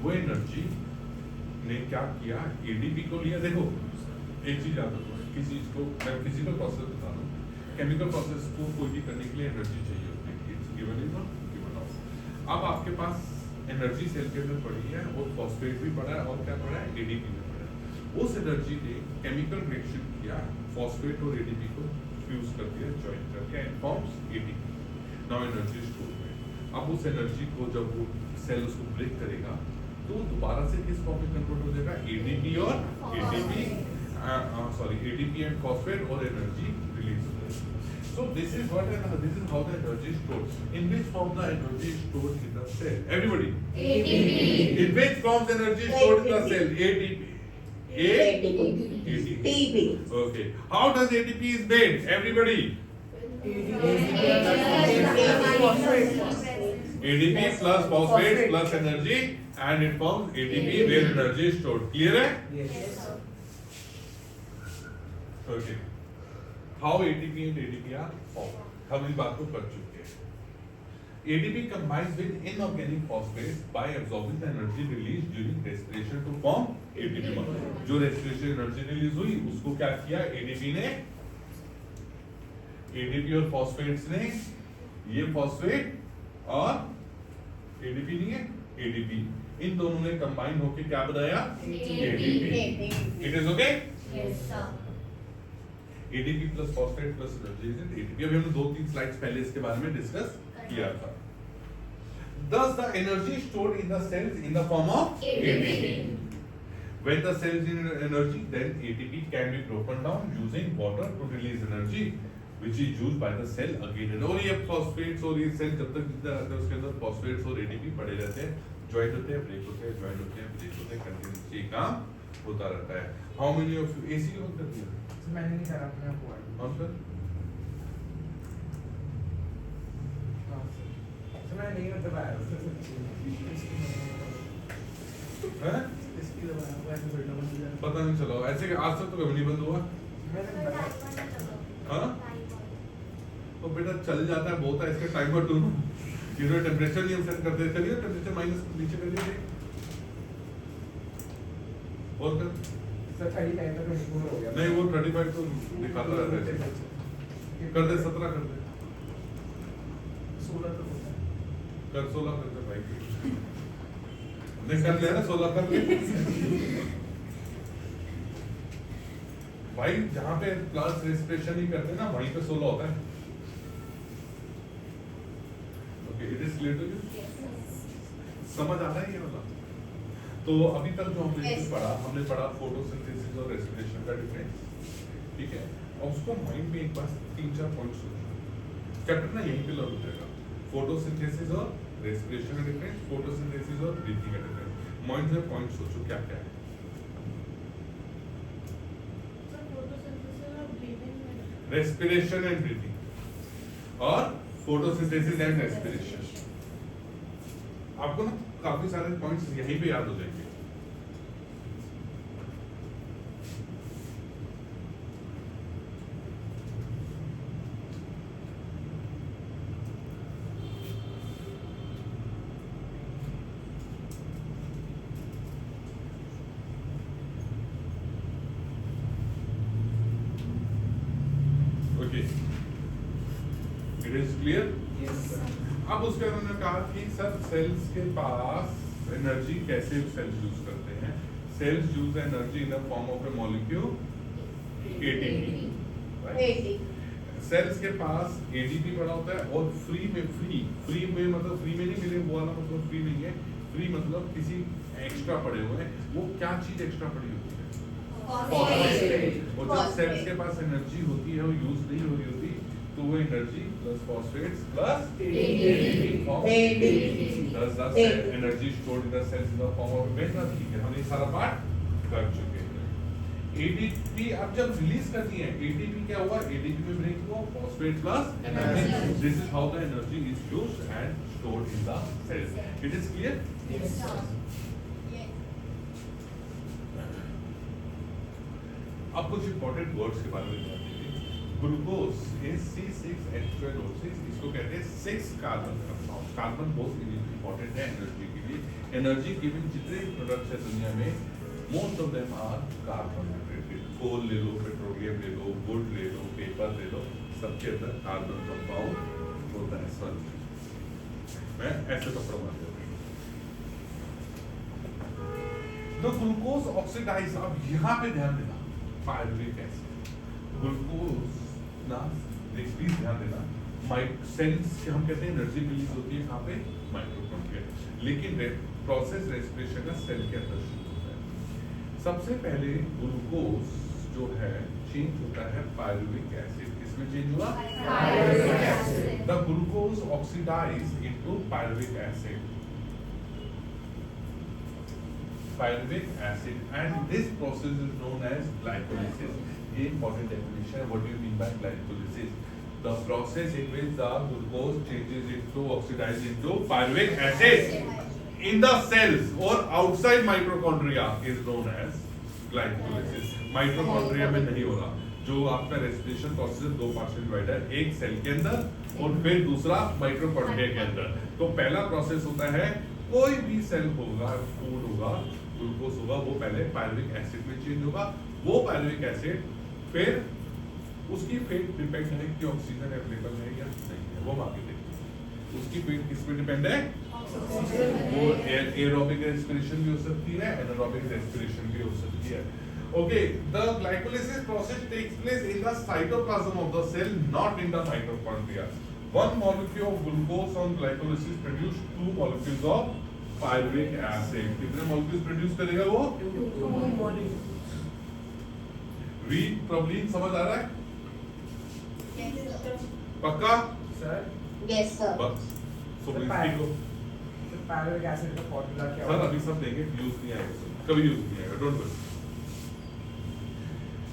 वो energy ने क्या किया? ADP को लिया। देखो एक चीज याद रखो, किसी चीज को मैं फिजिकल प्रोसेस बता रहा हूँ, केमिकल प्रोसेस को कोई भी करने के लिए एनर्जी चाहिए होती है। It's given in given out. अब आपके पास एनर्जी सेल के अंदर पड़ी है और फॉस्फेट भी पड़ा है और क्या पड़ा है? एडीपी में पड़ा है। उस एनर्जी ने केमिकल रिएक्शन किया, फॉस्फेट और एडीपी को फ्यूज कर दिया, जॉइन कर दिया, and forms ATP. Now energy store है। अब उस एनर्जी को जब वो सेल उसको ब्रेक करेगा तो दोबारा से किस फॉर्म में कन्वर्ट हो जाएगा, एटीपी और एटीपी एंड फॉस्फेट और एनर्जी रिलीज हो जाएगी. So this is how the energy is stored. In which form the energy is stored in the cell? Everybody. ATP. In which form the energy is stored in the cell? ATP. ATP. Okay. How does ATP is made? Everybody. ADP plus phosphate plus energy and it forms ATP where energy is stored. Clear है? Yes. Okay. How ATP and ADP are formed? हम इस बात को कर चुके हैं. ADP combines with inorganic phosphates by absorbing the energy released during respiration to form ATP. जो respiration energy release हुई उसको क्या किया ADP ने? ADP और phosphates ने ये phosphate और ADP नहीं है ADP इन दोनों ने combine होके क्या बनाया? ATP. It is okay? Yes, sir. ADP plus phosphate plus energy is ATP. अभी हमने 2-3 स्लाइड्स पहले इसके बारे में डिस्कस किया था. Thus the energy stored in the cells in the form of ATP. When the cells in energy, then ATP can be broken down using water to release energy, which is used by the cell again. और ये phosphates और ये सेल जब तक जिंदा रहते हैं उसके अंदर phosphates और ATP पड़े रहते हैं, ज्वाइन होते हैं, ब्रेक होते हैं, ज्वाइन होते हैं, ब्रेक होते हैं, कंटिन्यूसली काम होता रहता है. How many of you AC use करती हैं? मैंने नहीं करा, अपने आप हुआ है. कौन सर? मैं नहीं दबाया. हैं? इसकी दबाया हुआ है तो बेटा बन गया. पता नहीं चला. ऐसे कि आज तक तो कभी नहीं बंद हुआ. मैंने दबाया. हाँ? तो बेटा चल जाता है बहुत है इसके टाइमर टू. इसमें टेम्परेचर नहीं हम सेट करते. करिए टेम्परेचर माइनस नीचे करिए. और कर. सर 30 टाइम तक मजबूर हो गया. नहीं वो 35 तो दिखाता रहता है. कर दे 17 कर दे. 16 तक होता है. कर 16 कर दे भाई. नहीं कर लिया ना 16 कर ले. भाई जहाँ पे प्लांट्स रेस्पिरेशन नहीं करते ना वहीं पे 16 होता है. Okay it is clear to you. समझ आ रहा है ये वाला. तो अभी तक जो हमने हमने पढ़ा फोटोसिंथेसिस और रेस्पिरेशन का डिफरेंस. ठीक है और उसको माइंड में एक बार 3-4 पॉइंट सोचो. चैप्टर ना यहीं पे लग जाएगा. फोटोसिंथेसिस और रेस्पिरेशन का डिफरेंस, फोटोसिंथेसिस और ब्रीथिंग का डिफरेंस. माइंड में पॉइंट सोचो क्या क्या है. Sir, photosynthesis और breathing में रेस्पिरेशन एंड ब्रीथिंग और फोटोसिंथेसिस एंड रेस्पिरेशन. आपको ना काफी सारे पॉइंट्स यहीं पे याद हो जाएंगे. Okay it is clear. Yes, sir. अब उसके बाद उन्होंने कहा कि सर सेल्स के पास एनर्जी कैसे सेल्स यूज करते हैं. Cells use energy in the form of a molecule ATP. Cells के पास ADP पड़ा होता है और फ्री में मतलब फ्री में नहीं मिले वो वाला मतलब फ्री नहीं है. फ्री मतलब किसी एक्स्ट्रा पड़े हुए हैं. वो क्या चीज एक्स्ट्रा पड़ी होती है? और जब सेल्स के पास एनर्जी होती है वो यूज नहीं हो रही होती तो वो energy plus phosphates plus energy stored in the cells in the form of metal. ठीक है हमने सारा पार्ट कर चुके हैं. ADP अब जब रिलीज करती है ATP क्या हुआ? ADP में ब्रेक हुआ phosphate plus energy. This is how the energy is used and stored in the cells. It is clear. अब कुछ इंपॉर्टेंट वर्ड्स के बारे में जान लीजिए. Glucose is C6H12O6. इसको कहते हैं 6 कार्बन कंपाउंड. कार्बन बहुत इंपॉर्टेंट है एनर्जी के लिए. एनर्जी गिविंग जितने प्रोडक्ट्स है दुनिया में most of them are carbon related. Coal ले लो, पेट्रोलियम ले लो, वुड ले लो, पेपर ले लो, सबके अंदर कार्बन कंपाउंड होता है. सर मैं ऐसे कपड़ा मार देता हूं. The glucose oxidize. अब यहाँ पे ध्यान देना पायरुविक एसिड. ग्लूकोज ना प्लीज ध्यान देना सेल्स हम कहते हैं एनर्जी रिलीज होती है कहाँ पे, माइटोकॉन्ड्रिया। लेकिन प्रोसेस रेस्पिरेशन का सेल के अंदर शुरू होता है। सबसे पहले ग्लूकोज जो है चेंज होता है पायरुविक एसिड, किसमें चेंज हुआ, the glucose oxidize into pyruvic acid, pyruvic acid, and this process is known as glycolysis. ये important definition है. What do you mean by glycolysis? The process in which the glucose changes into oxidized into pyruvic acid in the cells or outside mitochondria is known as glycolysis. Mitochondria में नहीं हो रहा. जो आपका respiration process दो पार्ट में डिवाइड है, एक सेल के अंदर और फिर दूसरा माइटोकॉन्ड्रिया के अंदर। तो पहला प्रोसेस होता है, कोई भी सेल होगा, फूड होगा, ग्लूकोज होगा, वो पहले पायरुविक एसिड में चेंज होगा। वो पायरुविक एसिड फिर उसकी फेट डिपेंड है कि ऑक्सीजन अवेलेबल है या नहीं है, वो आगे देखते हैं। उसकी फेट किस पे डिपेंड है, वो एरोबिक रेस्पिरेशन भी हो सकती है, एनारोबिक रेस्पिरेशन भी हो सकती है। Okay, the glycolysis process takes place in the cytoplasm of the cell, not in the mitochondria. One molecule of glucose on glycolysis produce 2 molecules of pyruvic acid. कितने molecules produce करेगा वो? 2 molecules. Read probably समझ आ रहा है? पक्का? Sir Yes, sir. बस सोमनी को पायरुविक एसिड का फॉर्मूला क्या सर अभी सब देंगे, यूज नहीं आएगा, कभी यूज नहीं आएगा, don't worry.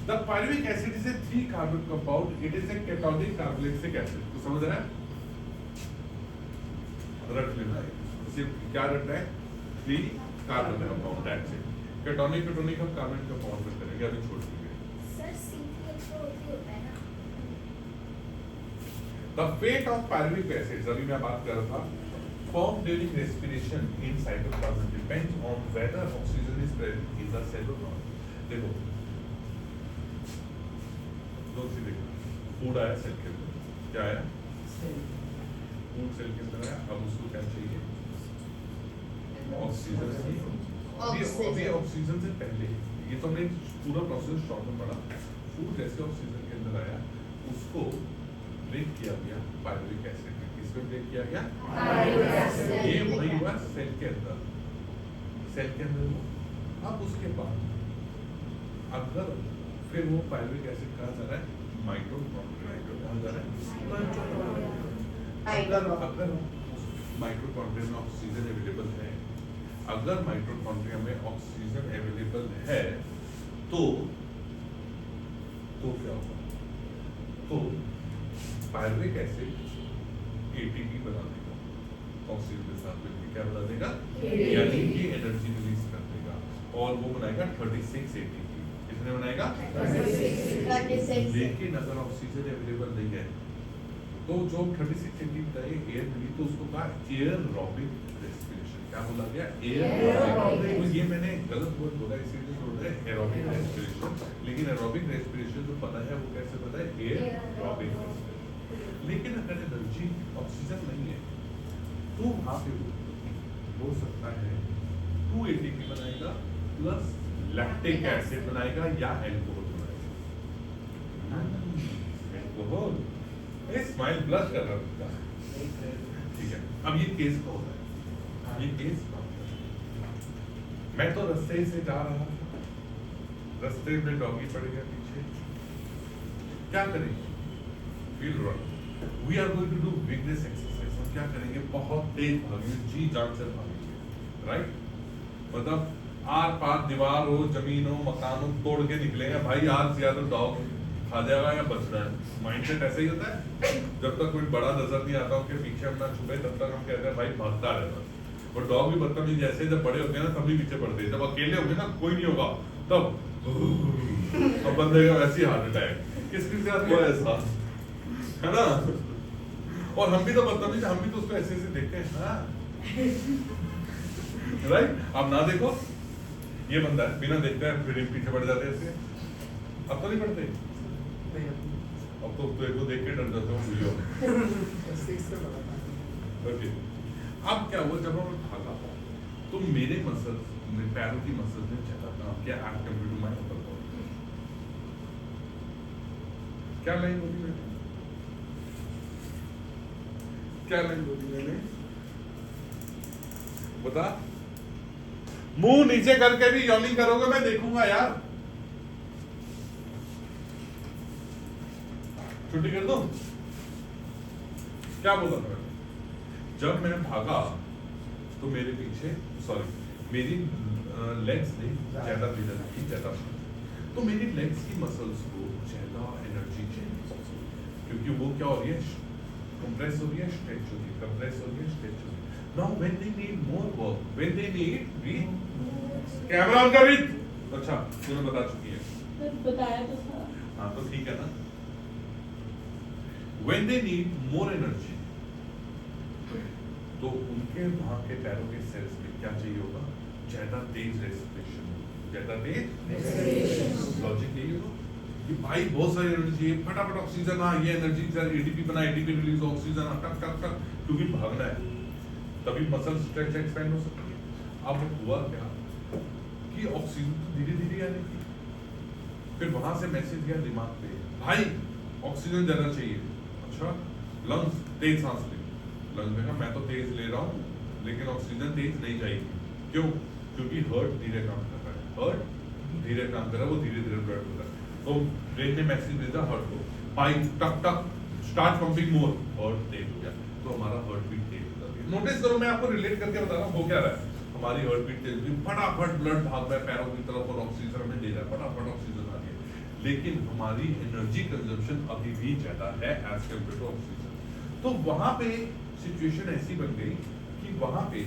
The pyruvic acid is a 3-carbon compound. It is a cationic carboxylic acid. तो समझ रहा है? रट लेना है। सिर्फ क्या रटना है? 3-carbon compound. That's it. Cationic हम कार्बन कंपाउंड में करेंगे, अभी छोड़ दीजिए। सर C3H4 होता है ना? The fate of pyruvic acids, अभी मैं बात कर रहा था, formed during respiration in cytoplasm depends on whether oxygen is present in the cell or not. देखो, दो चीजें देखो, फूड आया सेल के अंदर, क्या आया? फूड सेल के अंदर आया, अब उसको क्या चाहिए? ऑक्सीजन चाहिए। अभी ऑक्सीजन से पहले, ये तो हमने पूरा प्रोसेस शॉर्ट में पढ़ा, फूड जैसे ऑक्सीजन के अंदर आया, उसको ब्रेक किया गया पायरुविक एसिड में। किसमें ब्रेक किया गया? ये वही हुआ सेल के अंदर, सेल के अंदर हुआ। अब उसके बाद अगर फिर वो पायरुविक एसिड कहाँ जा रहा है? माइटोकॉन्ड्रिया कहाँ जा रहा है? अगर माइटोकॉन्ड्रिया में ऑक्सीजन अवेलेबल है, अगर माइटोकॉन्ड्रिया में ऑक्सीजन अवेलेबल है तो क्या होगा? तो पायरुविक एसिड एटीपी बना देगा, ऑक्सीजन के साथ मिलकर क्या बना देगा? यानी कि एनर्जी रिलीज कर देगा और वो बनाएगा 36 एटीपी। कितने बनाएगा? 36। लेकिन अगर ऑक्सीजन अवेलेबल नहीं है तो जो 36 एटीपी का एयर मिली तो उसको कहा एयरोबिक रेस्पिरेशन। क्या बोला गया? एयरोबिक। तो ये मैंने गलत वर्ड बोला, इसीलिए बोल रहे हैं एरोबिक रेस्पिरेशन, लेकिन एरोबिक रेस्पिरेशन जो पता है वो कैसे पता है? एयरोबिक। लेकिन अगर एनर्जी ऑक्सीजन नहीं है तो वहां पे हो सकता है 2 एटीपी बनाएगा प्लस लैक्टिक एसिड बनाएगा या अल्कोहल बनाएगा। अल्कोहल स्माइल ब्लश कर रहा है, ठीक है। अब ये केस का होता है, ये केस का होता है। मैं तो रास्ते से जा रहा था, रास्ते में डॉगी पड़ गया पीछे, क्या करेंगे? We'll run. We are going to do vigorous exercise. हम क्या करेंगे? बहुत तेज भागेंगे, जी जान से भागेंगे, राइट? मतलब आर पार दीवार हो, जमीन हो, मकान हो, तोड़ के निकलेंगे। भाई आज या तो डॉग खा जाएगा या बचना है। माइंडसेट ऐसा ही होता है। जब तक कोई बड़ा नजर नहीं आता उनके पीछे हम ना छुपे, तब तक हम कहते हैं भाई भागता रहना। और डॉग भी बदतमीज जैसे जब बड़े होते हैं ना तभी पीछे पड़ते हैं। जब अकेले होंगे ना कोई नहीं होगा तब बंदे का वैसे ही हार्ट अटैक। किसके साथ हुआ ऐसा, है ना? और हम भी तो बदतमीज, हम भी तो उसको ऐसे ऐसे देखते हैं, हाँ राइट? आप ना देखो, ये बंदा है, बिना देखते हैं फिर पीछे पड़ जाते हैं ऐसे। अब तो नहीं पड़ते, अब तो को देख के डर जाते हो। ओके, अब क्या हुआ? जब हम भागा तो मेरे मसल्स, मेरे पैरों की मसल्स ने चला था क्या as compare to my upper body. क्या लाइन बोली मैंने? क्या लाइन बोली मैंने? बता। मुंह नीचे करके भी यॉर्निंग करोगे मैं देखूंगा यार। छुट्टी कर दो। क्या बोला था मैंने? जब मैं भागा तो मेरे पीछे मेरी लेग्स ने ज्यादा मेहनत की, ज्यादा तो मेरी लेग्स की मसल्स को ज्यादा एनर्जी चाहिए, क्योंकि वो क्या हो रही है, कंप्रेस हो रही है, स्ट्रेच हो रही है, कंप्रेस हो रही है, स्ट्रेच हो रही है। Now when they need more work, when they need breath, camera on कर ब्रीथ। अच्छा तूने बता चुकी है, बताया तो था। हाँ तो ठीक है ना। When they need more energy, तो उनके वहां के पैरों के सेल्स में क्या चाहिए होगा, ज्यादा तेज रेस्पिरेशन, ज्यादा तेज लॉजिक यही होगा कि भाई बहुत सारी एनर्जी चाहिए, फटाफट ऑक्सीजन आ, ये एनर्जी एटीपी बना, एटीपी रिलीज, ऑक्सीजन आ, टक टक टक, क्योंकि भागना है, तभी मसल स्ट्रेच एक्सपेंड हो सकती है। अब हुआ क्या कि ऑक्सीजन तो धीरे धीरे आने की, फिर वहां से मैसेज गया दिमाग पे, भाई ऑक्सीजन ज्यादा चाहिए। अच्छा लंग्स तेज सांस ले, लंग्स में मैं तो तेज ले रहा हूँ लेकिन ऑक्सीजन तेज नहीं जाएगी, क्यों? क्योंकि हार्ट धीरे काम कर रहा है, हार्ट धीरे काम कर रहा है, वो धीरे धीरे ब्लड हो रहा है, तो ब्रेन ने मैसेज भेजा हार्ट को, भाई टक टक स्टार्ट पंपिंग मोर, हार्ट तेज हो गया, तो हमारा हार्ट बीट तेज हो जाती है। नोटिस करो, मैं आपको रिलेट करके बता रहा हूँ हो क्या रहा है, हमारी हार्ट बीट तेज हुई, फटाफट ब्लड भाग रहा है पैरों की तरफ और ऑक्सीजन हमें दे रहा है, फटाफट ऑक्सीजन आ रही है, लेकिन हमारी एनर्जी कंजम्पशन अभी भी ज्यादा है एज कम्पेयर टू ऑक्सीजन। तो वहां पे सिचुएशन ऐसी बन गई कि वहां पे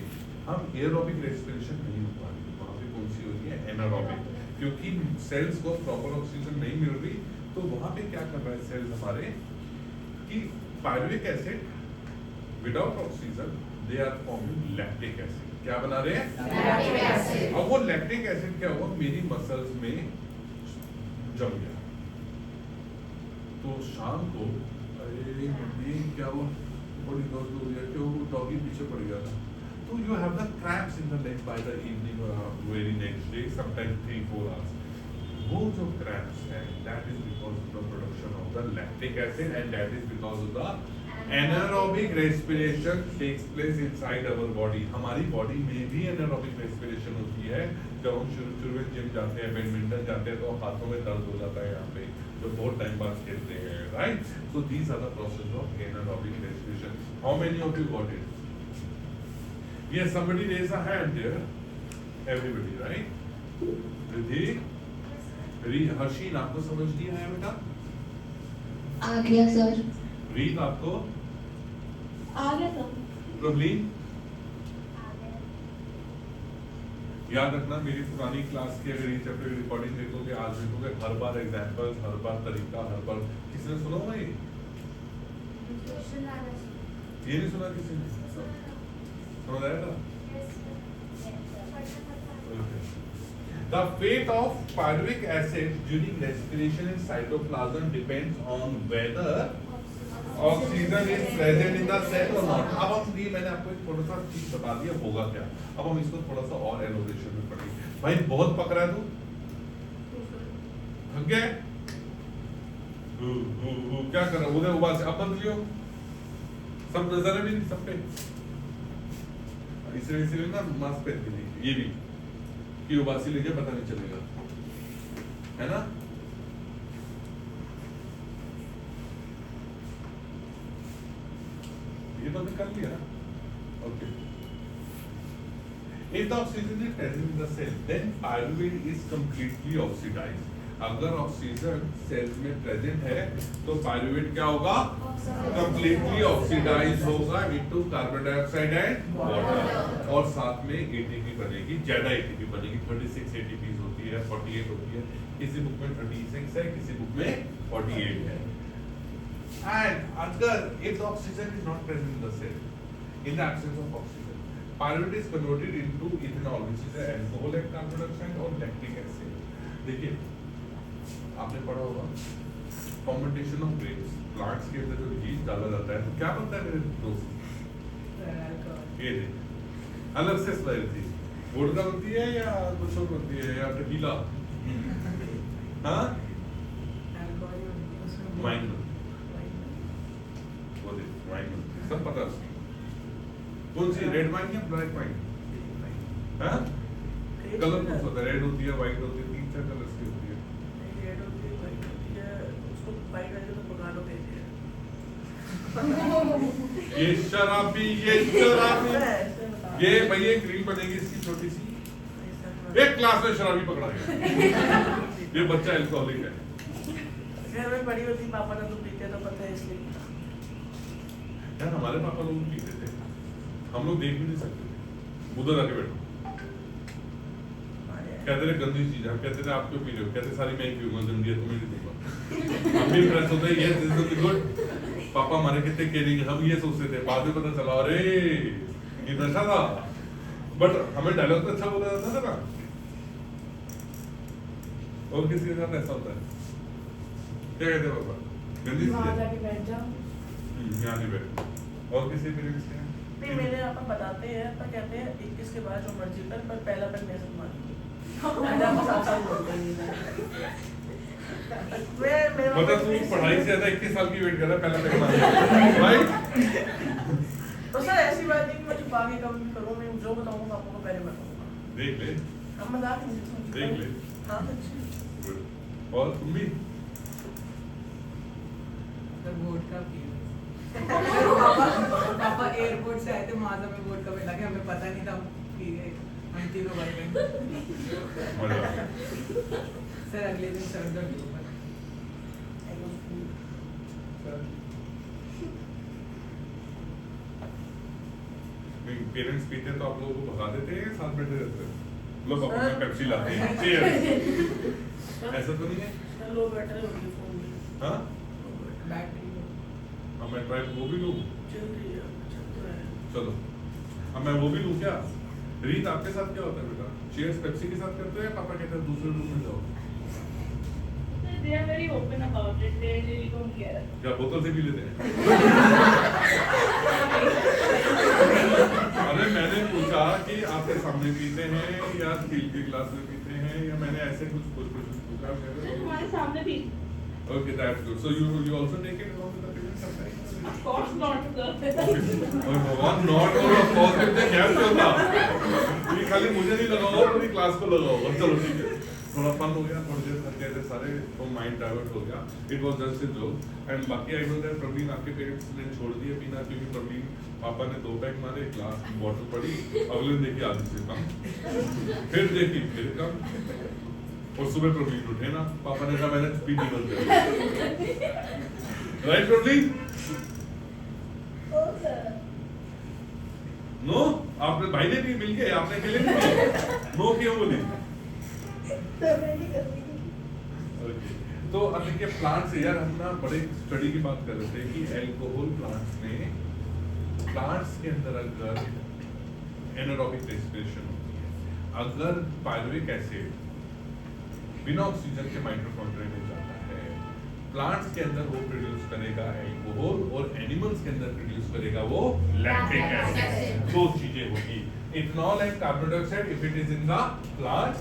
हम एयरोबिक रेस्पिरेशन नहीं हो पा रही, वहां पे कौन सी हो रही है, एनारोबिक, क्योंकि सेल्स को प्रॉपर ऑक्सीजन नहीं मिल रही। तो वहां पे क्या कर रहा है सेल्स हमारे कि pyruvic acid without oxygen they are forming lactic acid, क्या बना रहे हैं, लैक्टिक एसिड। अब वो लैक्टिक एसिड क्या हुआ, मेरी मसल्स में जम गया, तो शाम को अरे ये क्या हुआ, बड़ी दर्द हो गया, क्यों, डॉगी पीछे पड़ गया था, तो you have the cramps in the leg by the evening or very next day, sometimes 3-4 hours. वो जो cramps है, that is because of the production of the lactic acid and that is because of the anaerobic respiration takes place inside our body. हमारी body में भी anaerobic respiration होती है। जब हम शुरू में जिम जाते हैं, बैडमिंटन जाते हैं, तो हाथों में दर्द हो जाता है यहाँ पे, जो बहुत टाइम बाद खेलते हैं, right? So these are the process of anaerobic respiration. How many of you got it? Yes, somebody raise a hand there. Everybody, right? Riddhi, हर्षीन आपको समझ नहीं आया बेटा? आ गया सर। रीत आपको? आ गया सर। प्रबलीन? याद रखना, मेरी पुरानी क्लास की अगर ये चैप्टर रिकॉर्डिंग देखोगे, आज देखोगे, हर बार एग्जाम्पल, हर बार तरीका, हर बार, किसी ने सुना हुआ ये? ये नहीं सुना किसी ने? समझ आया था? The fate of pyruvic acid during respiration in cytoplasm depends on whether oxygen is present in the cell or not. अब हम ये मैंने आपको एक थोड़ा सा चीज बता दिया होगा क्या, अब हम इसको थोड़ा सा और एलोरेशन में पढ़ेंगे। भाई बहुत पकड़ा है तू, थक गया? क्या कर रहा उधर उबाल से, अब बदलियो, सब नजर है मेरी सब पे, इसलिए ना मास्क पहन के देखिए, ये भी कि उबासी लेके पता नहीं चलेगा, है ना? ये तो हमने कर लिया ना, okay. If the oxygen is present in the cell, then pyruvate is completely oxidized. अगर ऑक्सीजन सेल्स में प्रेजेंट है तो पायरुवेट क्या होगा, कंप्लीटली ऑक्सीडाइज होगा into carbon dioxide and water, और साथ में एटीपी बनेगी, ज्यादा एटीपी बनेगी, 36 एटीपी होती है, 48 होती है, किसी बुक में 36 है, किसी बुक में 48 है। एंड अगर if the oxygen is not present in the cell, in the absence of oxygen, pyruvate is converted into ethanol, which is alcohol and carbon dioxide और lactic acid। देखिए आपने पढ़ा होगा फर्मेंटेशन ऑफ ग्रेप्स, प्लांट्स के अंदर जब यीस्ट डाला जाता है तो क्या बनता है मेरे दोस्त, ये देख अलग से स्मेल थी, वोडका बनती है या कुछ और बनती है या टेकीला, हाँ वाइन, वो देख वाइन सब पता है, सी रेड वाइन या ब्लैक वाइन? हाँ? कलर कौन सा होता है? रेड होती है, व्हाइट होती है, 3-4 कलर्स की होती है। रेड होती है, व्हाइट होती है, उसको व्हाइट वाले तो पका लो कहते हैं। ये शराबी, ये शराबी। ऐसे बता। ये भैया क्रीम बनेगी इसकी छोटी सी। एक क्लास में शराबी पकड़ा गया। ये बच्चा अल्कोहलिक है। घर में पड़ी होती पापा ने तो पीते तो पता है इसलिए। यार हमारे पापा लोग पीते थे, हम लोग देख भी नहीं सकते थे। उधर आके बैठो, कहते थे गंदी चीज है, कहते थे आप क्यों पी रहे हो, कहते सारी मैं ही पीऊंगा, गंदी है तुम्हें नहीं दूंगा। हम भी इंप्रेस होते हैं, यस दिस इज गुड। पापा हमारे कितने केयरिंग, हम ये सोचते थे, बाद में पता चला अरे ये नशा था, बट हमें डायलॉग तो अच्छा बोला जाता था ना। और किसी के साथ ऐसा होता है क्या कहते हैं पापा, गंदी चीज है यहाँ नहीं बैठ। और किसी पेरेंट्स के नहीं मेरे पापा बताते हैं पर कहते हैं 21 के बाद जो मर्जी पर पहला पेन मैं सब मान मतलब तू पढ़ाई से ज्यादा 21 साल की वेट कर रहा है, पहला पेन मार राइट। तो सर ऐसी बात नहीं कि मैं छुपा के कभी भी करूँ, मैं जो बताऊंगा पापा को पहले बताऊंगा। देख ले, हम मजाक नहीं देख ले। हाँ अच्छी। और तुम भी वोडका पापा एयरपोर्ट से आए थे, वहां हमें वोडका मिला के हमें पता नहीं था, पी गए हम तीनों भाई बहन। सर अगले दिन सर दर्द हुआ। पेरेंट्स पीते तो आप लोगों को भगा देते हैं, साथ बैठे रहते हैं, लो पापा में पेप्सी लाते हैं, चीयर्स। ऐसा तो नहीं है? लो बैटरी होगी फोन में। हाँ बैटरी अब मैं ट्राई वो भी लूँ, चल रही है, चल तो रहा है। चलो अब मैं वो भी लूँ क्या? रीत आपके साथ क्या होता है बेटा, चीयर्स पेप्सी के साथ करते हो या पापा कहते हैं दूसरे रूम में जाओ? They are very open about it. They really don't care. क्या बोतल से पी लेते हैं? अरे मैंने पूछा कि आपके सामने पीते हैं या स्टील के ग्लास में पीते हैं, या मैंने ऐसे कुछ पूछा। हमारे सामने भी. Okay, that's good. So you also take it along with the parents sometimes? Of course not, sir. और भगवान नॉट और ऑफ कोर्स में क्या होता? ये खाली मुझे नहीं लगा होगा, पूरी क्लास को लगा होगा। चलो ठीक है, थोड़ा फन हो गया, थोड़ी देर थक गए थे सारे, तो माइंड डाइवर्ट हो गया। It was just a joke. And बाकी I know that प्रवीण आपके पेरेंट्स ने छोड़ दिया पीना, क्योंकि प्रवीण पापा ने 2 पैक मारे, क्लास की बॉटल पड़ी, अगले दिन देखिए आधी से कम, फिर देखिए फिर कम, और सुबह प्रवीण उठे ना, पापा ने कहा मैंने पी नहीं बंद कर, राइट प्रवीण? नो, आपने भाई ने भी मिल गए, आपने अकेले नहीं किया, नो क्यों बोली? Okay. तो अब देखिए प्लांट से, यार हम ना बड़े स्टडी की बात कर रहे थे कि अल्कोहल प्लांट्स के अंदर अगर एनारोबिक रेस्पिरेशन होती है, अगर पायरुविक एसिड बिना ऑक्सीजन के माइटोकॉन्ड्रिया में जाता है, प्लांट्स के अंदर वो प्रोड्यूस करेगा अल्कोहल, और एनिमल्स के अंदर प्रोड्यूस करेगा वो लैक्टिक एसिड। 2 चीजें होगी, ethanol and carbon dioxide if it is in the plant,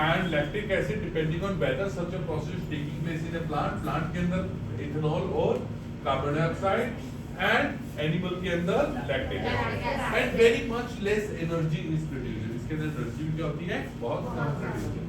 and lactic acid depending on whether such a process is taking place in a plant के अंदर ethanol और carbon dioxide, and animal के अंदर lactic acid, and very much less energy is produced। इसके अंदर एनर्जी क्या होती है, बहुत कम प्रोड्यूस